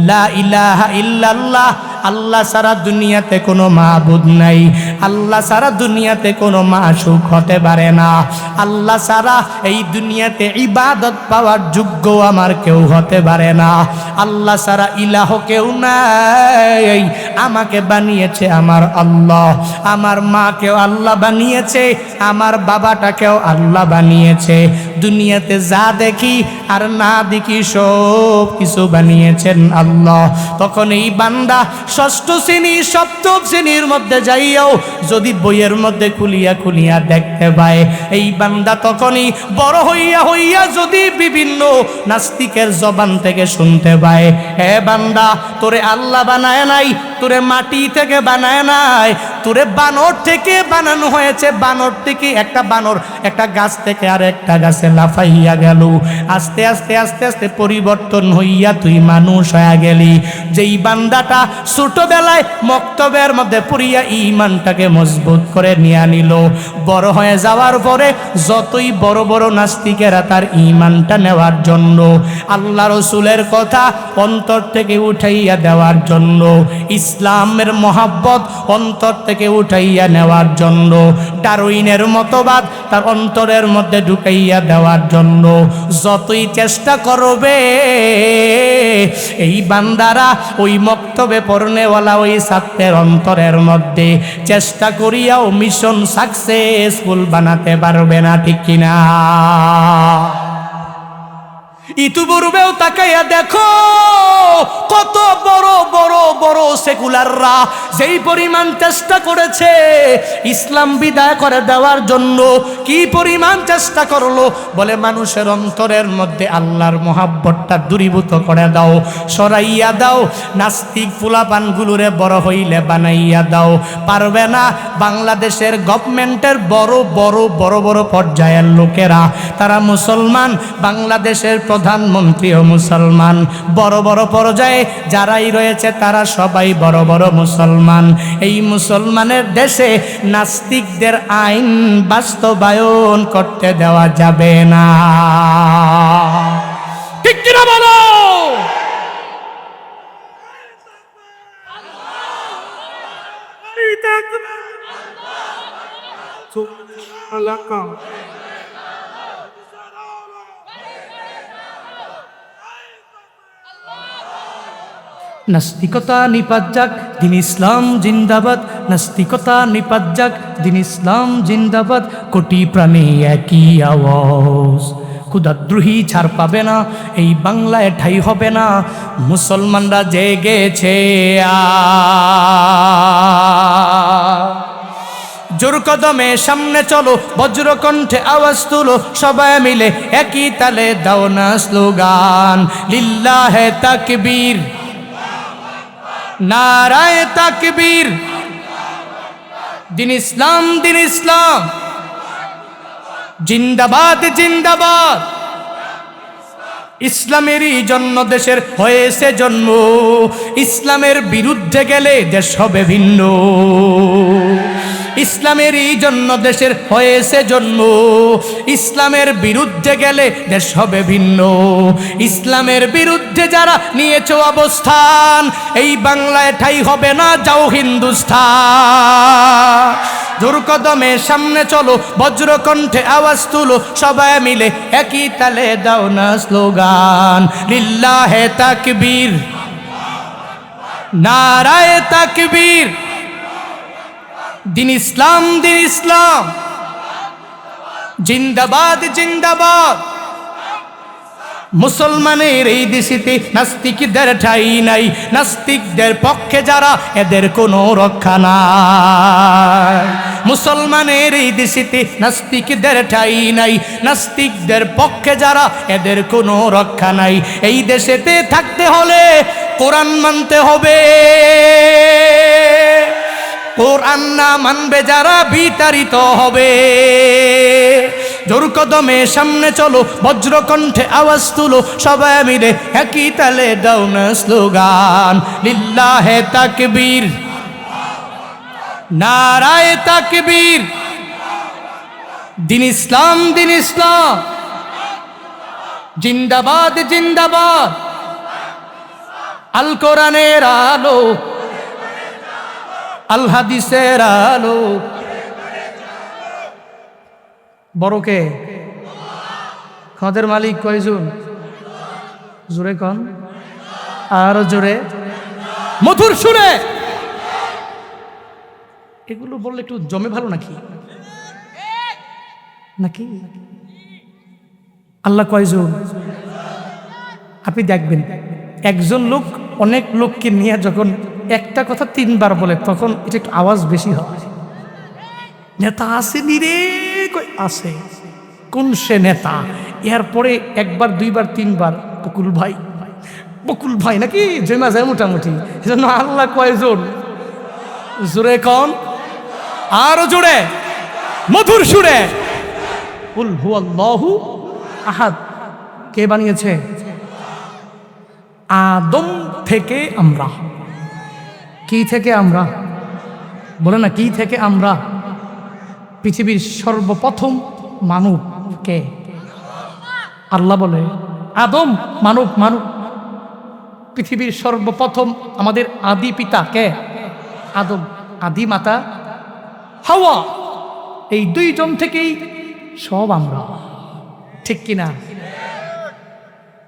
লা ইলাহা ইল্লাল্লাহ, আল্লাহ সারা দুনিয়াতে কোনো মাবুদ নাই, আল্লাহ সারা দুনিয়াতে কোনো মাশুক হতে পারে না, আল্লাহ সারা এই দুনিয়াতে ইবাদত পাওয়ার যোগ্য আমার কেউ হতে পারে না, আল্লাহ সারা ইলাহ কেউ নাই, আমাকে বানিয়েছে আমার আল্লাহ, আমার মাকেও আল্লাহ বানিয়েছে, আমার বাবাটাকেও আল্লাহ বানিয়েছে, দুনিয়াতে যা দেখি আর না দেখি সব কিছু বানিয়েছেন আল্লাহ। তখন এই বান্দা ষষ্ঠ শ্রেণী সপ্তম শ্রেণীর মধ্যে যাইয়াও যদি বইয়ের মধ্যে খুলিয়া খুলিয়া দেখতে পায়, এই বান্দা তখনই বড় হইয়া হইয়া যদি বিভিন্ন নাস্তিকের জবান থেকে শুনতে পায়, হে বান্দা তোরে আল্লাহ বানায় নাই, তোরে মাটি থেকে বানায় নাই, তোরে বানর থেকে বানানো হয়েছে, বানর থেকে একটা বানর একটা গাছ থেকে আর একটা গাছে লাফাইয়া গেল, আস্তে আস্তে আস্তে আস্তে পরিবর্তন হইয়া তুই মানুষ হয়ে গেলি। যেই বান্দাটা ছোটবেলায় মক্তবের মধ্যে পড়িয়া ইমানটাকে মজবুত করে নিয়ে নিল, বড় হয়ে যাওয়ার পরে যতই বড় বড় নাস্তিকেরা তার ইমানটা নেওয়ার জন্য, আল্লাহ রসুলের কথা অন্তর থেকে উঠাইয়া দেওয়ার জন্য, ইসলামের মহাব্বত অন্তর থেকে উঠাইয়া নেওয়ার জন্য, ডারউইনের মতবাদ তার অন্তরের মধ্যে ঢুকাইয়া দেওয়ার জন্য যতই চেষ্টা করবে, এই বান্দারা ওই মক্তবে পড়নেওয়ালা ওই ছাত্রের অন্তরের মধ্যে চেষ্টা করিয়াও মিশন সাকসেসফুল বানাতে পারবে না, ঠিক কিনা? ইতিপূর্বেও তাকাইয়া দেখো কত বড় বড় বড় সেকুলাররা যেই পরিমাণ চেষ্টা করেছে ইসলাম বিদায় করে দেওয়ার জন্য, কি পরিমাণ চেষ্টা করলো, বলে মানুষের অন্তরের মধ্যে আল্লাহর মহাব্বতটা দূরীভূত করে দাও, সরাইয়া দাও, নাস্তিক ফুলাপানগুলোরে বড় হইলে বানাইয়া দাও, পারবে না। বাংলাদেশের গভর্নমেন্টের বড় বড় বড় বড় পর্যায়ের লোকেরা তারা মুসলমান, বাংলাদেশের প্রধানমন্ত্রীও মুসলমান, বড় বড় পর্যায়ে যারাই রয়েছে তারা সবাই বড় বড় মুসলমান। এই মুসলমানের দেশে নাস্তিকদের আইন বাস্তবায়ন করতে দেওয়া যাবে না, ঠিক কিনা বলো? নাস্তিকতা নিপাত যাক, দিন ইসলাম জিন্দাবাদ, নাস্তিকতা নিপাত যাক, দিন ইসলাম জিন্দাবাদ, কোটি প্রাণে একই আওয়াজ, ক্ষুদাদ্রোহী ছাড় পাবে না, এই বাংলায় ঠাই হবে না, মুসলমানরা জেগেছে জোর কদমে সামনে চলো, বজ্রকণ্ঠে আওয়াজ তুলো, সবাই মিলে একই তালে দাও না স্লোগান, লিল্লাহে তাকবীর, নারায়ে তাকবীর, দিন ইসলাম জিন্দাবাদ জিন্দাবাদ, ইসলামেরই জন্য দেশের হয়েছে জন্ম, ইসলামের বিরুদ্ধে গেলে দেশ হবে ভিন্ন, ইসলামের এই জন্য দেশের হয়েছে জন্ম। ইসলামের বিরুদ্ধে গেলে দেশ হবে ভিন্ন। ইসলামের বিরুদ্ধে যারা নিয়েছে অবস্থান, এই বাংলায় ঠাই হবে না, যাও হিন্দুস্তান। জোর কদমে সামনে চলো, বজ্রকণ্ঠে আওয়াজ তুলো, সবাই মিলে একই তালে দাও না স্লোগান, লিল্লাহে তাকবীর, নারায়ে তাকবীর, দিন ইসলাম, দিন ইসলাম, জিন্দাবাদ, জিন্দাবাদ। মুসলমানের এই দেশেতে নাস্তিকদের ঠাঁই নাই, নাস্তিকদের পক্ষে যারা এদের কোনো রক্ষা নাই। মুসলমানের এই দেশেতে নাস্তিকদের ঠাঁই নাই, নাস্তিকদের পক্ষে যারা এদের কোনো রক্ষা নাই। এই দেশেতে থাকতে হলে কোরআন মানতে হবে, কোরআন না মানবে যারা বিতাড়িত হবে। জোর কদমে সামনে চলো, বজ্রকণ্ঠে আওয়াজ তুলো, সবাই মিলে একই তালে দাও না স্লোগান, লিল্লাহে তাকবীর, নারায়ে তাকবীর, দিন ইসলাম, দিন ইসলাম, জিন্দাবাদ, জিন্দাবাদ। আল কোরআনের আলো, আল হাদিসের আলো। বড়কে খাদের মালিক কয়জন? জোরে কন, আর জোরে, মধুর সুরে। এগুলো বললে একটু জমে ভালো নাকি? নাকি আল্লাহ কয়জন? আপনি দেখবেন একজন লোক অনেক লোককে নিয়ে যখন একটা কথা তিনবার বলে, তখন এটা একটু আওয়াজ বেশি হয়। নেতা আছে নিরে আছে, কোন সে নেতা? এরপরে একবার, দুইবার, তিনবার বকুল ভাই, বকুল ভাই নাকি জমা যায় মোটামুটি। এজন্য আল্লাহ কয়জন? জোরে কন, আরো জোরে, মধুর সুরে। কুল হুয়াল্লাহু আহাদ। কে বানিয়েছে? আদম থেকে আমরা। কি থেকে আমরা? বলে না, কি থেকে আমরা? পৃথিবীর সর্বপ্রথম মানব কে? আল্লাহ বলে আদম মানব, মানব। পৃথিবীর সর্বপ্রথম আমাদের আদি পিতা কে? আদম। আদি মাতা হাওয়া। এই দুইজন থেকেই সব আমরা, ঠিক কিনা?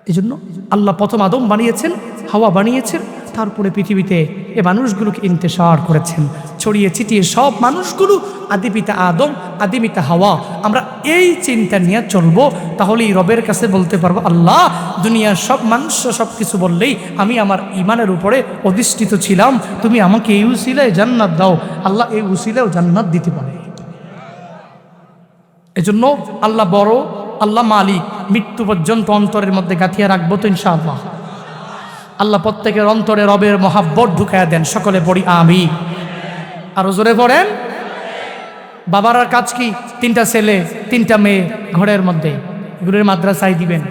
এই জন্য আল্লাহ প্রথম আদম বানিয়েছেন, হাওয়া বানিয়েছেন, তারপরে পৃথিবীতে এ মানুষগুলোকে ইন্তেশার করেছেন, ছড়িয়ে ছিটিয়ে সব মানুষগুলো আদিপিতা আদম, আদিপিতা হাওয়া। আমরা এই চিন্তা নিয়ে চলবো, তাহলেই রবের কাছে বলতে পারবো, আল্লাহ দুনিয়ার সব মানুষ সব কিছু বললেই আমি আমার ইমানের উপরে অধিষ্ঠিত ছিলাম, তুমি আমাকে এই উসিলায় জান্নাত দাও। আল্লাহ এই উসিলায়ও জান্নাত দিতে পারে। এজন্য আল্লাহ বড়, আল্লাহ মালিক। মৃত্যু পর্যন্ত অন্তরের মধ্যে গাঁথিয়ে রাখবো তো ইনশাআল্লাহ। আল্লাহ প্রত্যেকের অন্তরে রবের মহাব্বত ঢুকায়া দেন, সকলে পড়ি আমিন। আরো জোরে পড়েন। বাবার আর কাজ কি? 3টা ছেলে 3টা মেয়ে ঘরের মধ্যে, এগুলোর মাদ্রাসায় দিবেন,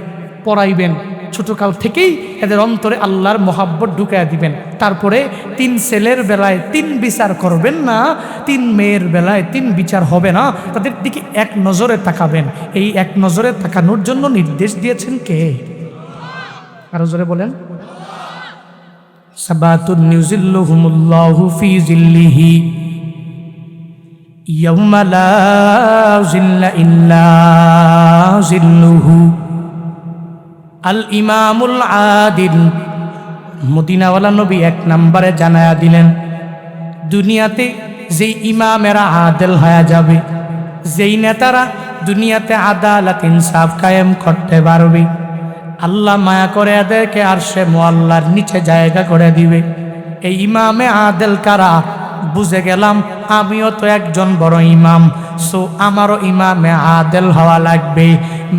পড়াইবেন। ছোটকাল থেকেই এদের অন্তরে আল্লাহর মহাব্বত ঢুকায়া দিবেন। তারপরে 3 ছেলের বেলায় 3 বিচার করবেন না, 3 মেয়ের বেলায় 3 বিচার হবে না, তাদের দিকে এক নজরে তাকাবেন। এই এক নজরে তাকানোর জন্য নির্দেশ দিয়েছেন কে? আরো জোরে বলেন। সাবাতুন ইউজিল্লুহুমুল্লাহু ফি জিল্লিহি ইয়াউমা লা জিল্লা ইল্লা জিল্লুহু। আল ইমামুল আদিল। মদিনাওয়ালা নবী 1 নম্বরে জানায়া দিলেন, দুনিয়াতে যেই ইমামেরা আদেল হয়ে যাবে, যেই নেতারা দুনিয়াতে আদালত ইনসাফ কায়েম করতে পারবে, আল্লাহ মায়া করে এদেরকে আরশে মুআল্লার নিচে জায়গা করে দিবে। এই ইমামে আদেল কারা? বুঝে গেলাম আমিও তো একজন বড় ইমাম, সো আমারও ইমামে আদেল হওয়া লাগবে।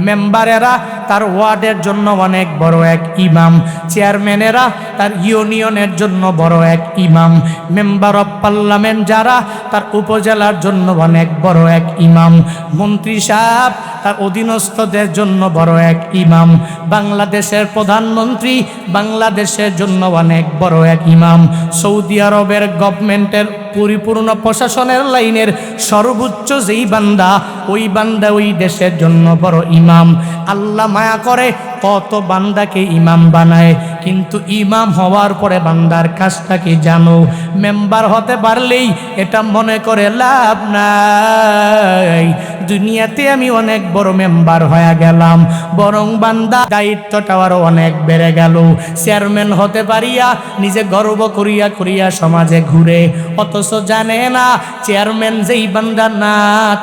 মেম্বারেরা তার ওয়ার্ডের জন্য অনেক বড় এক ইমাম, চেয়ারম্যানেরা তার ইউনিয়নের জন্য বড় এক ইমাম, মেম্বার অফ পার্লামেন্ট যারা তার উপজেলার জন্য অনেক বড় এক ইমাম, মন্ত্রী সাহেব তার অধীনস্থদের জন্য বড় এক ইমাম, বাংলাদেশের প্রধানমন্ত্রী বাংলাদেশের জন্য অনেক বড় এক ইমাম, সৌদি আরবের গভর্নমেন্টের পরিপূর্ণ প্রশাসনের লাইনের সর্বোচ্চ যেই বান্দা, ওই বান্দা ওই দেশের জন্য বড় ইমাম। আল্লাহ মায়া করে কত বান্দাকে ইমাম বানায়, কিন্তু ইমাম হওয়ার পরে বান্দার কাজটা কি জানো? মেম্বার হতে পারলেই এটা মনে করে লাভ নাই, দুনিয়াতে আমি অনেক বড় মেম্বার হয়ে গেলাম, বরং বান্দা দায়িত্বটা আরো অনেক বেড়ে গেল। চেয়ারম্যান হতে পারিয়া নিজে গর্ব করিয়া করিয়া সমাজে ঘুরে, অথচ জানে না চেয়ারম্যান যেই বান্দা না,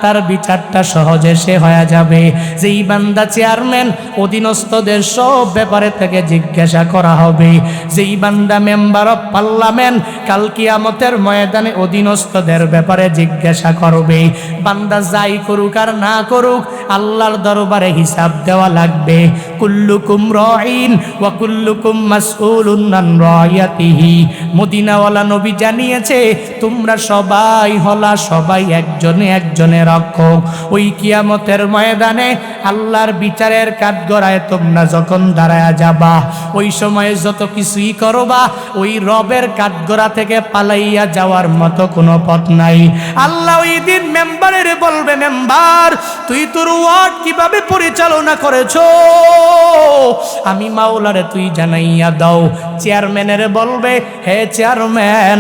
তার বিচারটা সহজে সে হয়ে যাবে। যেই বান্দা চেয়ারম্যান, অধীনস্থদের সব ব্যাপারে থেকে জিজ্ঞাসা করা হবে। যেই বান্দা মেম্বার অফ পার্লামেন্ট, কাল কিয়ামতের ময়দানে অধীনস্থদের ব্যাপারে জিজ্ঞাসা করবে। বান্দা যাই করুক আর না করুক, আল্লাহর দরবারে হিসাব দেওয়া লাগবে। কুল্লুকুম রাঈন ওয়া কুল্লুকুম মাসউলুন আন রাইয়াতিহি। মদিনাওয়ালা নবী জানিয়েছে, তোমরা সবাই হলা, সবাই একজনে একজনের রক্ষক। ওই কিয়ামতের ময়দানে আল্লাহর বিচারের কাঠগড়ায় তোমরা যখন দাঁড়ায়া যাবা, ওই সময়ে যত কিছুই করবা, ওই রবের কাঠগড়া থেকে পালাইয়া যাওয়ার মতো কোনো পথ নাই। আল্লাহ ওই দিন মেম্বারের বলবে, মেম্বার তুই তোর ওয়ার্ড কিভাবে পরিচালনা করেছো, আমি মাওলারে তুই জানাইয়া দাও। চেয়ারম্যানের বলবে, হে চেয়ারম্যান,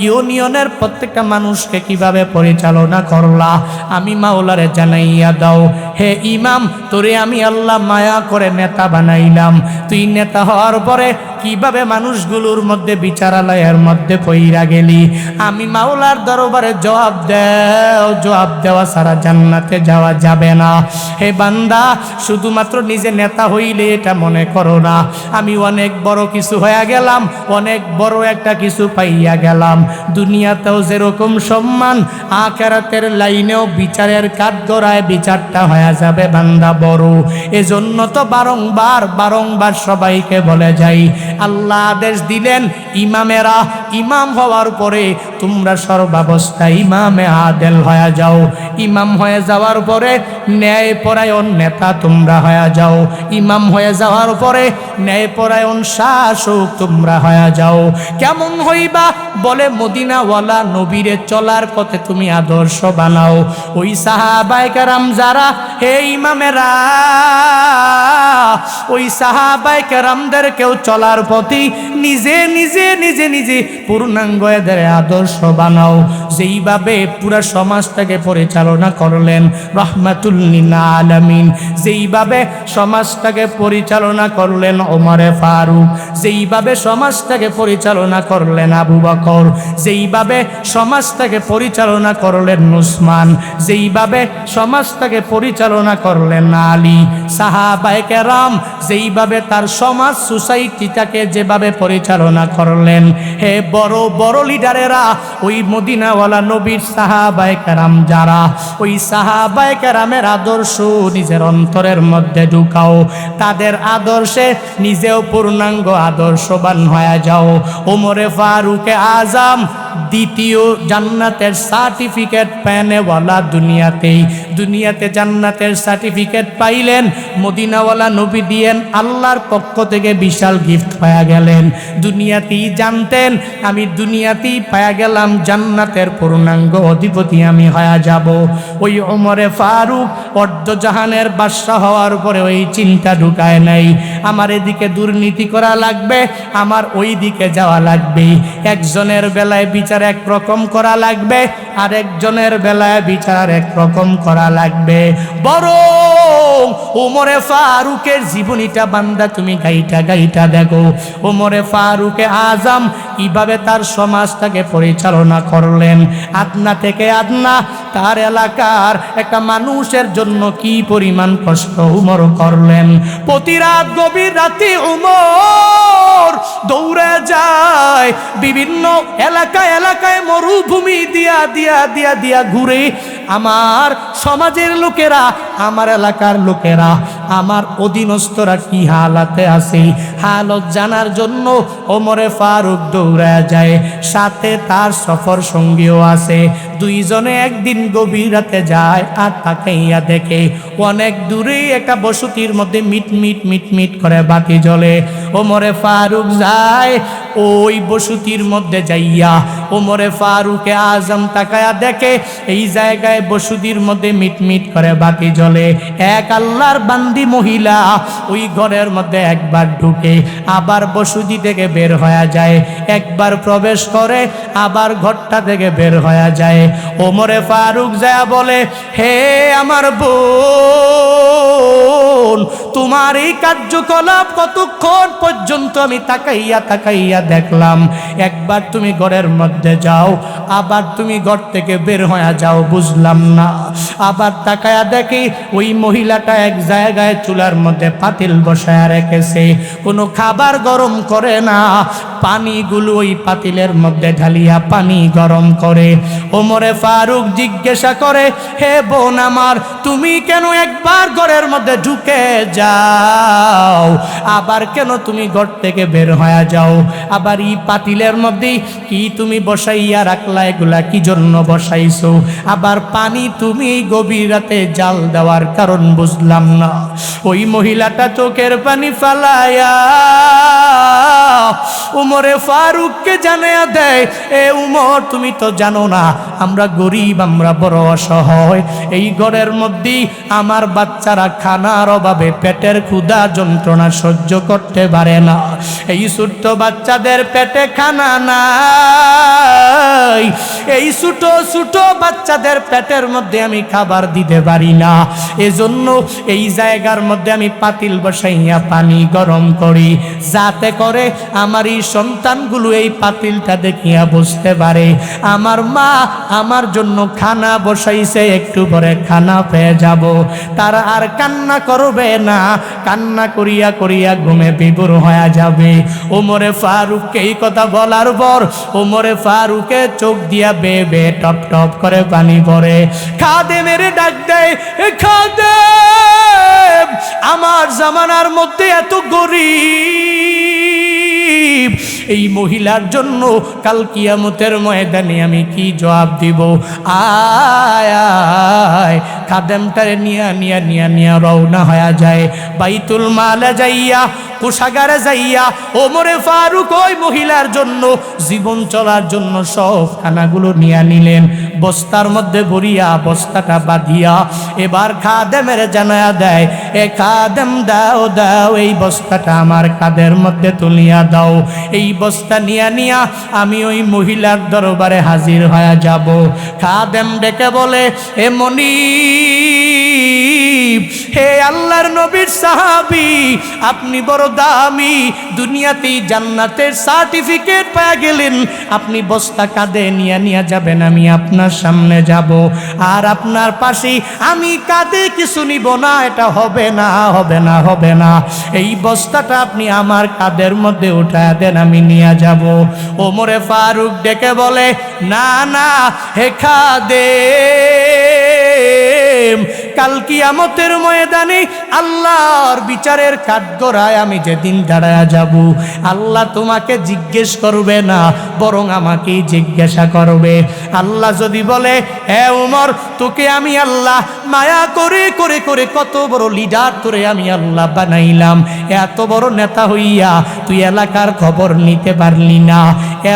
ইউনিয়নের প্রত্যেকটা মানুষকে কিভাবে পরিচালনা করলা, আমি মাওলারে জানাইয়া দাও। হে ইমাম, তোরে আমি আল্লাহ মায়া করে নেতা বানাইলাম, তুই নেতা হওয়ার পরে কিভাবে মানুষগুলোর মধ্যে বিচারালয়ের মধ্যে পইরা গেলি, আমি মাওলার দরবারে জবাব দেও। জবাব দেওয়া ছাড়া জান্নাতে যাওয়া যাবে না। হে বান্দা, শুধুমাত্র নিজে নেতা হইলে এটা মনে করো না আমি অনেক বড় কিছু হয়ে গেলাম, অনেক বড় একটা কিছু পাইয়া গেলাম। দুনিয়াতেও যেরকম সম্মান, আখিরাতের লাইনেও বিচারের কাঠগড়ায় বিচারটা হয়ে যাবে বান্দা বড়। এজন্য তো বারংবার বারংবার সবাইকে বলে যাই, আল্লাহ আদেশ দিলেন ইমামেরা, ইমাম হওয়ার পরে তোমরা সর্বাবস্থায় ইমামে আদেল হয়ে যাও। ইমাম হয়ে যাওয়ার পরে ন্যায়পরায়ণ নেতা তোমরা হয়ে যাও। ইমাম হয়ে যাওয়ার পরে ন্যায়পরায়ণ শাসক তোমরা হয়ে যাও। কেমন হইবা? বলে মদিনাওয়ালা নবীরে চলার পথে তুমি আদর্শ বানাও। ওই সাহাবায়ে কেরাম যারা, হে ইমামেরা, ওই সাহাবায়ে কেরামদেরকেও চলার পথে নিজে নিজে নিজে নিজে পূর্ণাঙ্গ এদের আদর্শ বানাও। যেইভাবে পুরা সমাজটাকে পরিচালনা করলেন রাহমাতুল লিল আলামিন, যেইভাবে সমাজটাকে পরিচালনা করলেন ওমরে ফারুক, যেইভাবে সমাজটাকে পরিচালনা করলেন আবু বকর, যেইভাবে সমাজটাকে পরিচালনা করলেন উসমান, যেইভাবে সমাজটাকে পরিচালনা করলেন আলী, সাহাবায়ে কেরাম যেইভাবে তার সমাজ সোসাইটিটাকে যেভাবে পরিচালনা করলেন, হে বড় বড় লিডারেরা, ওই মদিনাওয়ালা নবীর সাহাবায়ে কেরাম যারা, ওই সাহাবায়ে কেরামের আদর্শ নিজের অন্তরের মধ্যে ঢুকাও। তাদের আদর্শে নিজেও পূর্ণাঙ্গ আদর্শবান হয়ে যাও। ওমরে ফারুকে আজম দ্বিতীয় জান্নাতের সার্টিফিকেট পেনেওয়ালা দুনিয়াতে জান্নাতের সার্টিফিকেট পাইলেন। মদিনাওয়ালা নবী দিয়েন আল্লাহর পক্ষ থেকে বিশাল গিফট পায়া গেলেন। দুনিয়াতেই জানতেন আমি দুনিয়াতেই পায়া গেলাম জান্নাতের পূর্ণাঙ্গ অধিপতি আমি হয়ে যাব। ওই ওমরে ফারুক অর্ধজাহানের বাদশা হওয়ার পরে ওই চিন্তা ঢুকায় নাই আমার এদিকে দুর্নীতি করা লাগবে, আমার ওই দিকে যাওয়া লাগবে। একজনের বেলায় বিচার একরকম করা লাগবে, আরেকজনের বেলায় বিচার একরকম করা লাগবে। বরং ওমরে ফারুকের জীবনীটা বান্দা তুমি গাইটা গাইটা দেখো। ওমরে ফারুকে আজম কিভাবে তার সমাজটাকে পরিচালনা করলেন। আদনা থেকে আদনা তার এলাকার একটা মানুষের জন্য কি পরিমাণ কষ্ট উমর করলেন। প্রতি রাত গভীর রাতে উমর দৌড়ে যায়, বিভিন্ন এলাকায় এলাকায় মরুভূমি দিয়া দিয়া দিয়া দিয়া ঘুরে। আমার সমাজের লোকেরা, আমার এলাকার লোকেরা, আমার অধীনস্থরা কি হালাতে আছে হালত জানার জন্য ওমরে ফারুক দৌড়ে যায়। সাথে তার সফর সঙ্গীও আছে। দুইজনে একদিন গভীর রাতে যায় আর তাকাইয়া দেখে অনেক দূরেই একটা বসতির মধ্যে মিট মিট মিট মিট করে বাতি জ্বলে। ওমরে ফারুক যায় ওই বসতির মধ্যে যাইয়া ওমরে ফারুকে আজম তাকায়া দেখে এই জায়গায় বসতির মধ্যে মিট মিট করে বাতি জ্বলে। এক আল্লাহর বান্দি মহিলা ওই ঘরের মধ্যে একবার ঢুকে আবার বসতি থেকে বের হয়ে যায়, একবার প্রবেশ করে আবার ঘরটা থেকে বের হয়ে যায়। ওমরে ফারুক যায় বলে, হে আমার বোন, তোমার এই কার্যকলাপ কতক্ষণ পর্যন্ত আমি তাকাইয়া তাকাইয়া দেখলাম। একবার তুমি ঘরের মধ্যে যাও, আবার তুমি ঘর থেকে বের হয়ে যাও, বুঝলাম না। আবার তাকায়া দেখি ওই মহিলাটা এক জায়গায় চুলার মধ্যে পাতিল বসায় রেখেছে, কোনো খাবার গরম করে না, পানিগুলো ওই পাতিলের মধ্যে ঢালিয়া পানি গরম করে। ওমরে ফারুক জিজ্ঞাসা করে, হে বোন আমার, তুমি কেন একবার ঘরের মধ্যে ঢুকে যাও, আবার কেন তুমি ঘর থেকে বের হয়ে যাও? আবার এই পাতিলের মধ্যে কি তুমি বসাইয়া রাখলা, এগুলা কি জন্য বসাইছো? আবার পানি তুমি এই গভীর রাতে জাল দেওয়ার কারণ বুঝলাম না। ওই মহিলাটা চোখের পানি ফালায়া উমরে ফারুককে জানায়া দেয়, এ উমর, তুমি তো জানো না আমরা গরিব, আমরা বড় অসহায়। এই ঘরের মধ্যে আমার বাচ্চারা খানার অভাবে পেটের ক্ষুধা যন্ত্রণা সহ্য করতে পারে না। এই ছোট্ট বাচ্চাদের পেটে খানা নাই, এই ছোট ছোট বাচ্চাদের পেটের মধ্যে আমি খাবার দিতে পারি না। এজন্য এই জায়গার মধ্যে আমি পাতিল বসাইয়া পানি গরম করি, যাতে করে আমার এই সন্তানগুলো এই পাতিলটা দেখিয়া বুঝতে পারে আমার মা আমার জন্য খানা বসাইছে, একটু পরে খানা পেয়ে যাব, তারা আর কান্না করবে না, কান্না করিয়া করিয়া ঘুমে বিভোর হয়ে যাবে। ওমরে ফারুককে এই কথা বলার পর ওমরে ফারুকে চোখ দিয়া বেয়ে বেয়ে টপ টপ করে পানি পড়ে। খাদেমের ডাক দেয়, খাদেম, আমার জামানার মধ্যে এত গরিব এই মহিলার জন্য কাল কিয়ামতের ময়দানে আমি কি জবাব দিব? আয় আয়। খাদেমটারে নিয়া নিয়া নিয়া নিয়া রওনা হয়ে যায় বাইতুল মালে যাইয়া, কোষাগারে যাইয়া ওমরে ফারুক ওই মহিলার জন্য জীবন চলার জন্য সব খানাগুলো নিয়ে নিলেন, বস্তার মধ্যে ভরিয়া বস্তাটা বাঁধিয়া এবার খাদেমের জানায়া দেয়, এ খাদেম, দাও দাও এই বস্তাটা আমার কাঁধের মধ্যে তুলিয়া দাও। এই বস্তা নিয়া নিয়া আমি ওই মহিলার দরবারে হাজির হয়ে যাব। খাদেম ডেকে বলে, এ মনিব, হে আল্লাহর নবীর সাহাবী, আপনি বড় দামি, দুনিয়াতেই জান্নাতের সার্টিফিকেট পেয়ে গেলেন, আপনি বস্তা কাঁধে নিয়ে নিয়ে যাবেন, আমি আপনার সামনে যাব, আর আপনার পাশে আমি কাঁধে কিছু নিব না, এটা হবে না, হবে না, হবে না। এই বস্তাটা আপনি আমার কাঁধের মধ্যে উঠায় দেন, আমি নিয়ে যাব। ওমরে ফারুক ডেকে বলে, না না হে খাদেম, কাল কিয়ামতের ময়দানে আল্লাহর বিচারের কাঠগড়ায় আমি যেদিন দাঁড়ায়া যাব, আল্লাহ তোমাকে জিজ্ঞেস করবে না, বরং আমাকেই জিজ্ঞাসা করবে। আল্লাহ যদি বলে, হে উমর, তোকে আমি আল্লাহ মায়া করে করে করে কত বড় লিডার তোরে আমি আল্লাহ বানাইলাম, এত বড় নেতা হইয়া তুই এলাকার খবর নিতে পারলি না,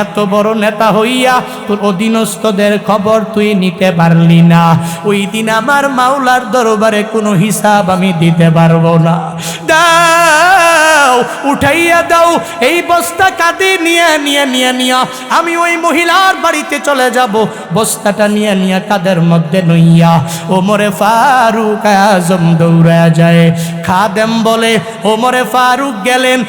এত বড় নেতা হইয়া তোর অধীনস্থদের খবর তুই নিতে পারলি না, ওই দিন আমার মাওলার দরবারে কোনো হিসাব আমি দিতে পারবো না। দাও, উঠাইয়া দাও এই বস্তা কাঁধে নিয়ে নিয়ে নিয়ে নিয়ে আমি ওই মহিলার বাড়িতে চলে যাব। বস্তাটা নিয়ে নিয়ে কাঁধের মধ্যে নইয়া ওমরে ফারুক আজম দৌড়া যায়। খাদেম বলে, ওমরে ফারুক গেলেন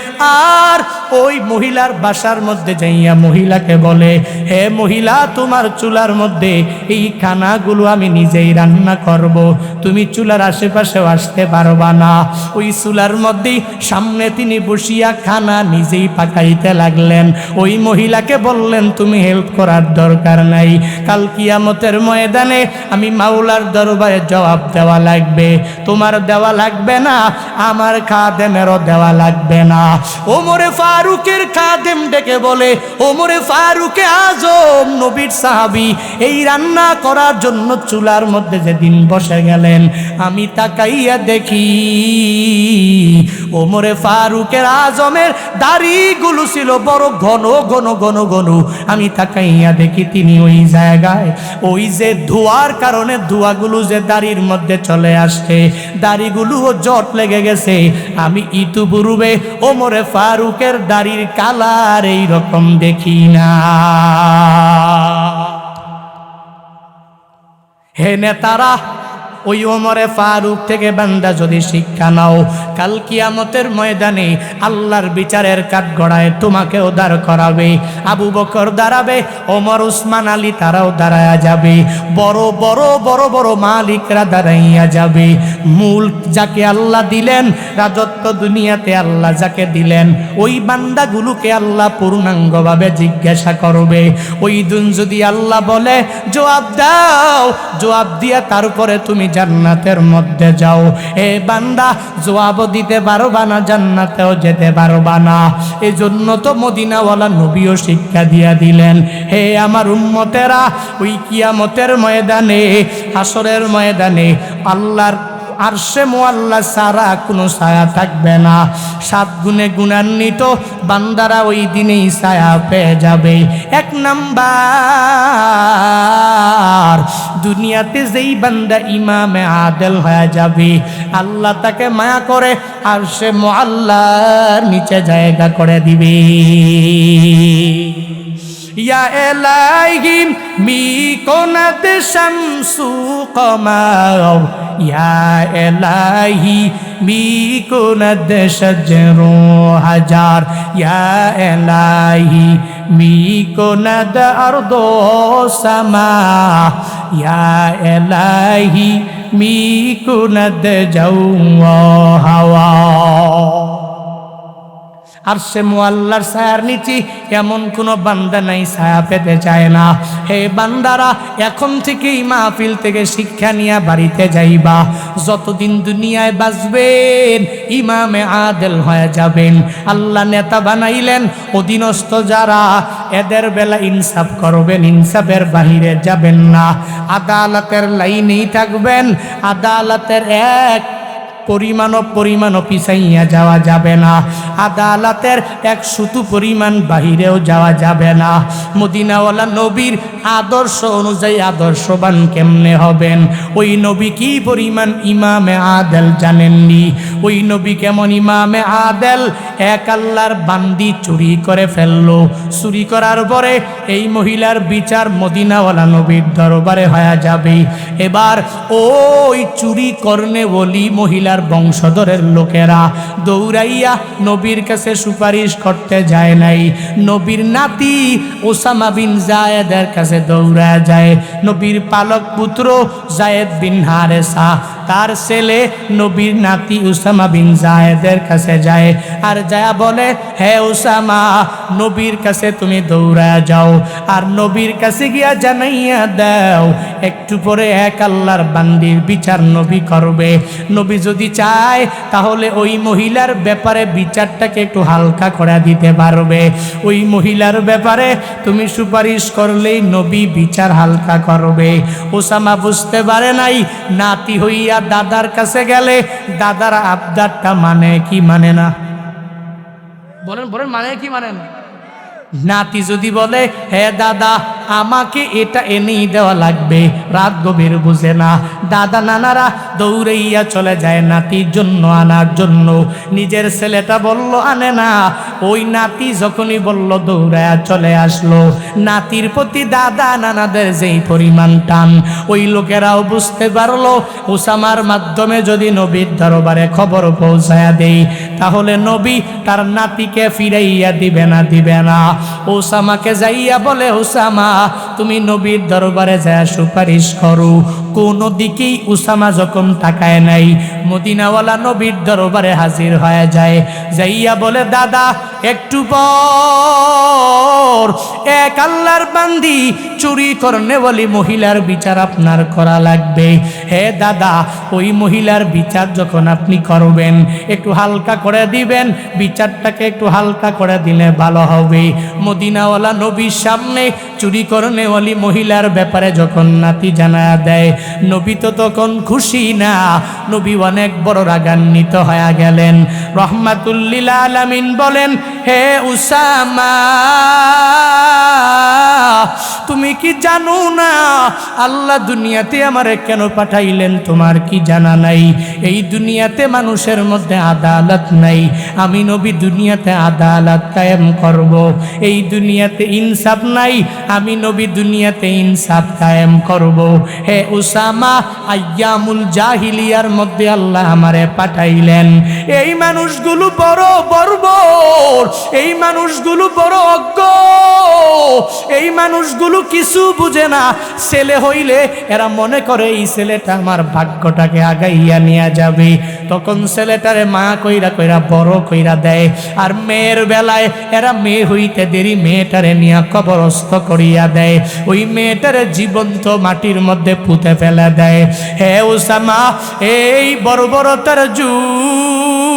আর ওই মহিলার বাসার মধ্যে যাইয়া মহিলাকে বলে, হে মহিলা, তোমার চুলার মধ্যে এই খানাগুলো আমি নিজেই রান্না করব, তুমি চুলার আশেপাশেও আসতে পারবা না। ওই চুলার মধ্যেই সামনে তিনি তিনি বসিয়া খানা নিজেই পাকাইতে লাগলেন। ওই মহিলাকে বললেন তুমি হেল্প করার দরকার নাই, কাল কিয়ামতের ময়দানে আমি মাওলার দরবারে জবাব দেওয়া লাগবে, তোমার দেওয়া লাগবে না, আমার খাদেমেরও দেওয়া লাগবে না। ওমরে ফারুকের খাদেম ডেকে বলে, ওমরে ফারুকে আজম নবীর সাহাবী এই রান্না করার জন্য চুলার মধ্যে যেদিন বসে গেলেন, আমি তাকাইয়া দেখি ওমরে ফারুকের আজমের দাড়িগুলো ছিল বড় ঘন ঘন ঘন ঘন। আমি তাকাইয়া দেখি তিনি ওই জায়গায়, ওই যে ধোয়ার কারণে ধোঁয়াগুলো যে দাড়ির মধ্যে চলে আসছে, দাড়িগুলোও জট লেগে গেছে। আমি ইতিপূর্বে ওমরে ফারুকের দাড়ির কালার এই রকম দেখি না। হে নেতারা, ওই ওমরে ফারুক থেকে বান্দা যদি শিক্ষা নাও, কাল কিয়ামতের ময়দানে আল্লাহর বিচারের কাঠগড়ায় তোমাকেও দাঁড় করাবে। আবু বকর দাঁড়াবে, ওমর, উসমান, আলী তারাও দাঁড়ায়া যাবে, বড় বড় বড় বড় মালিকরা দাঁড়াইয়া যাবে। মূল যাকে আল্লাহ দিলেন, রাজত্ব দুনিয়াতে আল্লাহ যাকে দিলেন, ওই বান্দাগুলোকে আল্লাহ পূর্ণাঙ্গভাবে জিজ্ঞাসা করবে। ওই দিন যদি আল্লাহ বলে জবাব দাও, জবাব দিয়া তারপরে তুমি জান্নাতের মধ্যে যাও, এ বান্দা জবাব দিতে পারবা না, জান্নাতেও যেতে পারবা না। এজন্য তো মদিনাওয়ালা নবীও শিক্ষা দিয়া দিলেন, হে আমার উম্মতেরা, ওই কিয়ামতের ময়দানে, হাসরের ময়দানে আল্লাহর আরশে মুআল্লা সারা কোনো ছায়া থাকবে না। 7 গুণে গুণান্বিত বান্দারা ওই দিনেই ছায়া পেয়ে যাবে। 1 নাম্বার, দুনিয়াতে যেই বান্দা ইমামে আদেল হয়ে যাবে, আল্লাহ তাকে মায়া করে আরশে মুআল্লার নিচে জায়গা করে দিবে। ইয়া এলাহি মি কোনাদ শামসু কমার, ইয়া এলাহি মি কোনাদ শাজরু হাজার, ইয়া এলাহি মি কোনাদ আরদো সামা, ইয়া এলাহি মি কোনাদ জাও হাওয়া। আরশে মুআল্লার ছায়ার নিচে এমন কোনো বান্দা নাই ছায়া পেতে চায় না। হে বান্দারা, এখন থেকেই মাহফিল থেকে শিক্ষা নিয়ে বাড়িতে যাইবা। যতদিন দুনিয়ায় বাঁচবেন ইমামে আদেল হয়ে যাবেন। আল্লাহ নেতা বানাইলেন, অধীনস্থ যারা এদের বেলা ইনসাফ করবেন, ইনসাফের বাহিরে যাবেন না, আদালতের লাইনেই থাকবেন। আদালতের এক পরিমাণও পিছাইয়া যাওয়া যাবে না, আদালতের 1 সুতু পরিমাণ বাহিরেও যাওয়া যাবে না। মদিনাওয়ালা নবীর আদর্শ অনুযায়ী আদর্শবান কেমনে হবেন? ওই নবী কি পরিমাণ ইমামে আদেল জানেননি? ওই নবী কেমন ইমামে আদেল? এক আল্লাহর বান্দি চুরি করে ফেললো, চুরি করার পরে এই মহিলার বিচার মদিনাওয়ালা নবীর দরবারে হয়ে যাবে। এবার ওই চুরি করনে বলি মহিলার বংশধরের লোকেরা দৌড়াইয়া নবীর কাছে সুপারিশ করতে যায় নাই, নবীর নাতি ওসামা বিন জায়েদের কাছে দৌড়া যায়। নবীর পালক পুত্র জায়েদ বিন হারেসা, তার ছেলে নবীর নাতি উসামা বিন জায়েদের কাছে যায়, আর যায় বলে, হে উসামা, নবীর কাছে তুমি দৌড়া যাও, আর নবীর কাছে গিয়া জানাইয়া দাও একটু পরে এক আল্লাহর বান্দির বিচার নবী করবে। নবী যদি চায় তাহলে ওই মহিলার ব্যাপারে বিচারটাকে একটু হালকা করে দিতে পারবে। ওই মহিলার ব্যাপারে তুমি সুপারিশ করলেই নবী বিচার হালকা করবে। ওসামা বুঝতে পারে নাই, নাতি হইয়া দাদার কাছে গেলে দাদার আবদারটা মানে কি মানে না? বলেন বলেন, মানে কি মানে না? নাতি যদি বলে, হে দাদা আমাকে এটা এনেই দেওয়া লাগবে, রাত গভীর বুঝে না, দাদা নানারা দৌড়াইয়া চলে যায় নাতির জন্য আনার জন্য। নিজের ছেলেটা বলল আনে না, ওই নাতি যখনই বলল দৌড়াইয়া চলে আসলো। নাতির প্রতি দাদা নানাদের যেই পরিমাণ টান, ওই লোকেরাও বুঝতে পারলো ওসামার মাধ্যমে যদি নবীর দরবারে খবর পৌঁছায়া দেই তাহলে নবী তার নাতিকে ফিরাইয়া দিবে না। ওসামাকে যাইয়া বলে, ওসামা তুমি নবীর দরবারে যায় সুপারিশ করো। কোনো দিকেই উসামা যখন তাকায় নাই, মদিনাওয়ালা নবীর দরবারে হাজির হয়ে যায়। যাইয়া বলে, দাদা একটু পর এক আল্লাহর বান্দি চুরি করনে বলি মহিলার বিচার আপনার করা লাগবে। হে দাদা, ওই মহিলার বিচার যখন আপনি করবেন একটু হালকা করে দিবেন, বিচারটাকে একটু হালকা করে দিলে ভালো হবে। মদিনাওয়ালা নবীর সামনে চুরি করনে বলি মহিলার ব্যাপারে যখন নাতি জানা দেয়, নবী তো তখন খুশি না, নবী অনেক বড় রাগান্বিত হয়ে গেলেন। রহমাতুল লিল আলামিন বলেন, হে উসামা, তুমি কি জানো না আল্লাহ দুনিয়াতে আমারে কেন পাঠাইলেন? তোমার কি জানা নাই? এই দুনিয়াতে মানুষের মধ্যে আদালত নাই, আমি নবী দুনিয়াতে আদালত কায়েম করব। এই দুনিয়াতে ইনসাফ নাই, আমি নবী দুনিয়াতে ইনসাফ কায়েম করব। হে উসামা, আইয়ামুল জাহিলিয়ার মধ্যে আল্লাহ আমারে পাঠাইলেন। এই মানুষগুলো বড় বর্বর, এই মানুষগুলো বড় অজ্ঞ, এই মানুষগুলো কিছু বুঝে না। ছেলে হইলে এরা মনে করে এই ছেলেটা আমার ভাগ্যটাকে আগাইয়া নিয়ে যাবে, তখন ছেলেটারে মা কইরা কইরা বড় কইরা দেয়। আর মেয়ের বেলায় এরা মেয়ে হইতে দেরি মেয়েটারে নিয়ে কবরস্থ করিয়া দেয়, ওই মেয়েটারে জীবন্ত মাটির মধ্যে পুঁতে ফেলে দেয়। হে উসামা, এই বর্বরতার যুগ,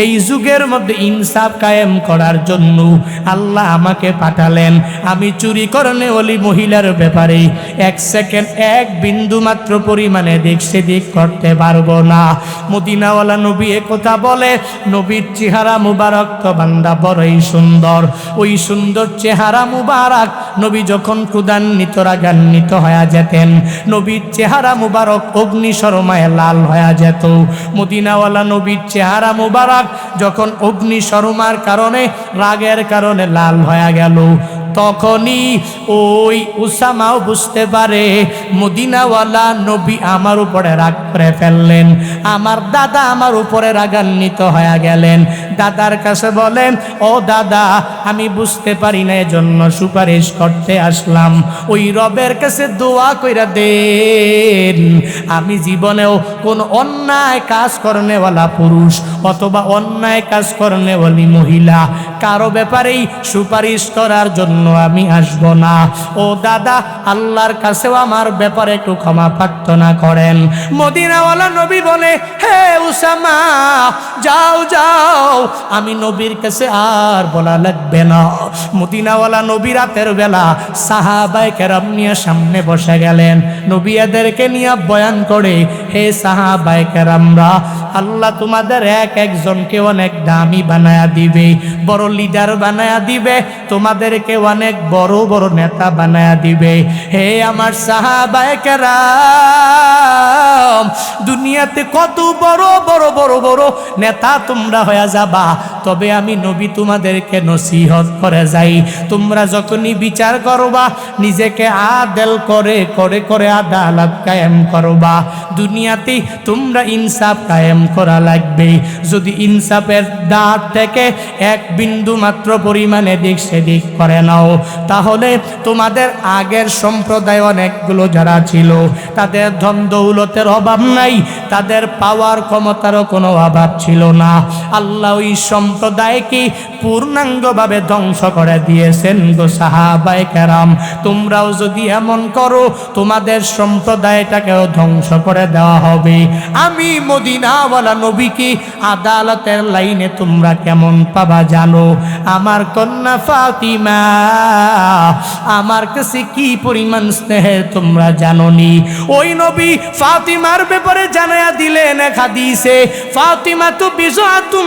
এই যুগের মধ্যে ইনসাফ কায়েম করার জন্য আল্লাহ আমাকে পাঠালেন। আমি চুরি করনে ওলি মহিলার ব্যাপারে এক সেকেন্ড এক বিন্দু মাত্র পরিমাণে দিক সেদিক করতে পারবো না। মদিনাওয়ালা নবী একথা বলে, নবীর চেহারা মুবারক তো বান্দা বড়ই সুন্দর। ওই সুন্দর চেহারা মুবারক নবী যখন ক্রোধান্বিত রাগান্বিত হয়ে যেতেন, নবীর চেহারা মুবারক অগ্নিশর্মায় লাল হয়ে যেত। মদিনাওয়ালা নবীর চেহারা মুবারক যখন অগ্নিশর্মার কারণে রাগের কারণে লাল হয়ে গেল, তখনই ওই উসামাও বুঝতে পারে মদিনাওয়ালা নবী আমার উপরে রাগ করে ফেললেন, আমার দাদা আমার উপরে রাগান্বিত হয়ে গেলেন। দাদার কাছে বলেন, ও দাদা, আমি বুঝতে পারি না, এজন্য সুপারিশ করতে আসলাম। ওই রবের কাছে দোয়া কইরা দেন আমি জীবনেও কোন অন্যায় কাজ করনেওয়ালা পুরুষ অথবা অন্যায় কাজ করনেওয়ালি মহিলা কারো ব্যাপারেই সুপারিশ করার জন্য আমি আসব না। ও দাদা, আল্লাহর কাছেও আমার ব্যাপারে একটু ক্ষমা প্রার্থনা করেন। মদিনাওয়ালা নবী বলে, হে উসামা, যাও যাও, আমি নবীর কাছে আর বলা লাগবে না। মদিনাওয়ালা নবী রাতের বেলা সাহাবায়ে কেরাম নিয়ে সামনে বসে গেলেন। নবী এদেরকে নিয়ে বয়ান করে, হে সাহাবায়ে কেরামরা, আল্লাহ তোমাদের এক একজনকে অনেক দামি বানায়া দিবে, বড় লিডার বানায়া দিবে, তোমাদেরকে অনেক বড় বড় নেতা বানায়া দিবে। হে আমার সাহাবায়ে কেরাম, দুনিয়াতে কত বড় বড় বড় বড় নেতা তোমরা হয়ে যাবা, তবে আমি নবী তোমাদেরকে নসিহত করে যাই, তোমরা যখনই বিচার করবা নিজেকে আদেল করে করে করে আদালত কায়েম করবা। দুনিয়াতে তোমরা ইনসাফ কায়েম করা লাগবে। যদি ইনসাফের দাঁত থেকে এক বিন্দু মাত্র পরিমাণে দিক সেদিক করে নাও, তাহলে তোমাদের আগের সম্প্রদায় অনেকগুলো যারা ছিল তাদের ধন দৌলতের অভাব নাই, তাদের পাওয়ার ক্ষমতারও কোনো অভাব ছিল না। আল্লাহ ওই সম্প্রদায়কে পূর্ণাঙ্গভাবে ধ্বংস করে দিয়েছেন গো সাহাবায়ে কেরাম। তোমরাও যদি এমন করো তোমাদের সম্প্রদায়টাকেও ধ্বংস করে দেওয়া হবে। আমি মদিনাওয়ালা নবীকে আদালতের লাইনে তোমরা কেমন পাবা জানো? আমার কন্যা ফাতিমা আমার কাছে কি পরিমাণ স্নেহের তোমরা জানোনি। ওই নবী ফাতিমার ব্যাপারে জানায়া দিলেন এক হাদিসে, ফাতিমা তো বিজআতুম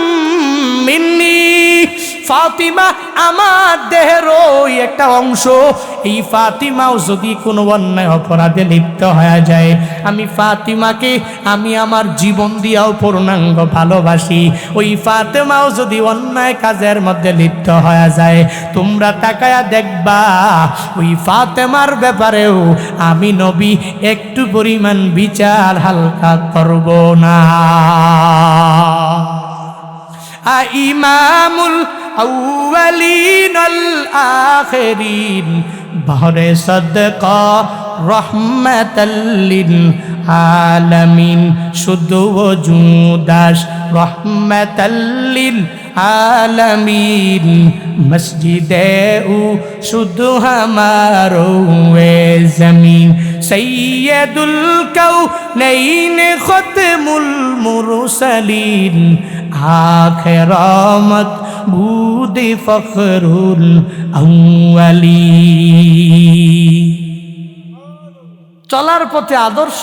মিন্নি, ফাতিমা আমার দেহের ওই একটা অংশ। এই ফাতিমাও যদি কোনো অন্যায় অপরাধে লিপ্ত হয়ে যায়, আমি ফাতিমাকে আমি আমার জীবন দিয়াও পূর্ণাঙ্গ ভালোবাসি। ওই ফাতিমাও যদি অন্যায় কাজের মধ্যে লিপ্ত হয়ে যায়, তোমরা তাকায়া দেখবা ওই ফাতিমার ব্যাপারেও আমি নবী একটু পরিমাণ বিচার হালকা করব না। ইমামুল আউয়ালিন আল আখিরিন বহরে সদকা রহমাতাল লিল আলামিন, শুধু ওজুদাস রহমাতাল লিল আলামিন, মসজিদে ও শুধু হামারো এ জমিন, সৈয়দুল কাউনাইন খতমুল মুরসালিন, আখিরামত বুদ ফখরুল আউয়ালিন। চলার পথে আদর্শ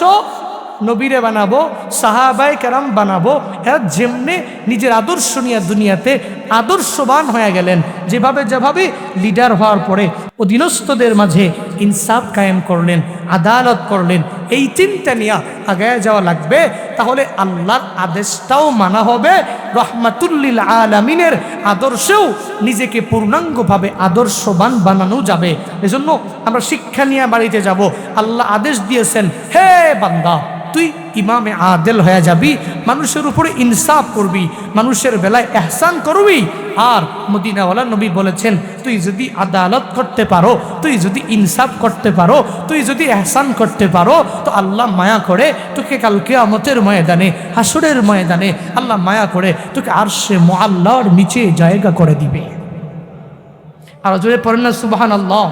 নবীরে বানাবো, সাহাবায়ে কেরাম বানাবো। এরা যেমনে নিজের আদর্শ নিয়ে দুনিয়াতে আদর্শবান হয়ে গেলেন, যেভাবে লিডার হওয়ার পরে অধীনস্থদের মাঝে ইনসাফ কায়েম করলেন, আদালত করলেন, এই চিন্তা নিয়ে আগায় যাওয়া লাগবে। তাহলে আল্লাহর আদেশটাও মানা হবে, রহমাতুল্লিল আলামিনের আদর্শেও নিজেকে পূর্ণাঙ্গভাবে আদর্শবান বানানো যাবে। এজন্য আমরা শিক্ষা নিয়ে বাড়িতে যাব। আল্লাহ আদেশ দিয়েছেন, হে বান্দা, তুই ইমামে আদেল হয়ে যাবি, মানুষের উপরে ইনসাফ করবি, মানুষের বেলায় এহসান করবি। আর মদিনাওয়ালা নবী বলেছেন, তুই যদি আদালত করতে পারো, তুই যদি ইনসাফ করতে পারো, তুই যদি এহসান করতে পারো, তো আল্লাহ মায়া করে তোকে কাল কিয়ামতের ময়দানে, হাসরের ময়দানে আল্লাহ মায়া করে তোকে আরশে মুআল্লার নিচে জায়গা করে দিবে। আর জোরে পড়েন না সুবহানাল্লাহ।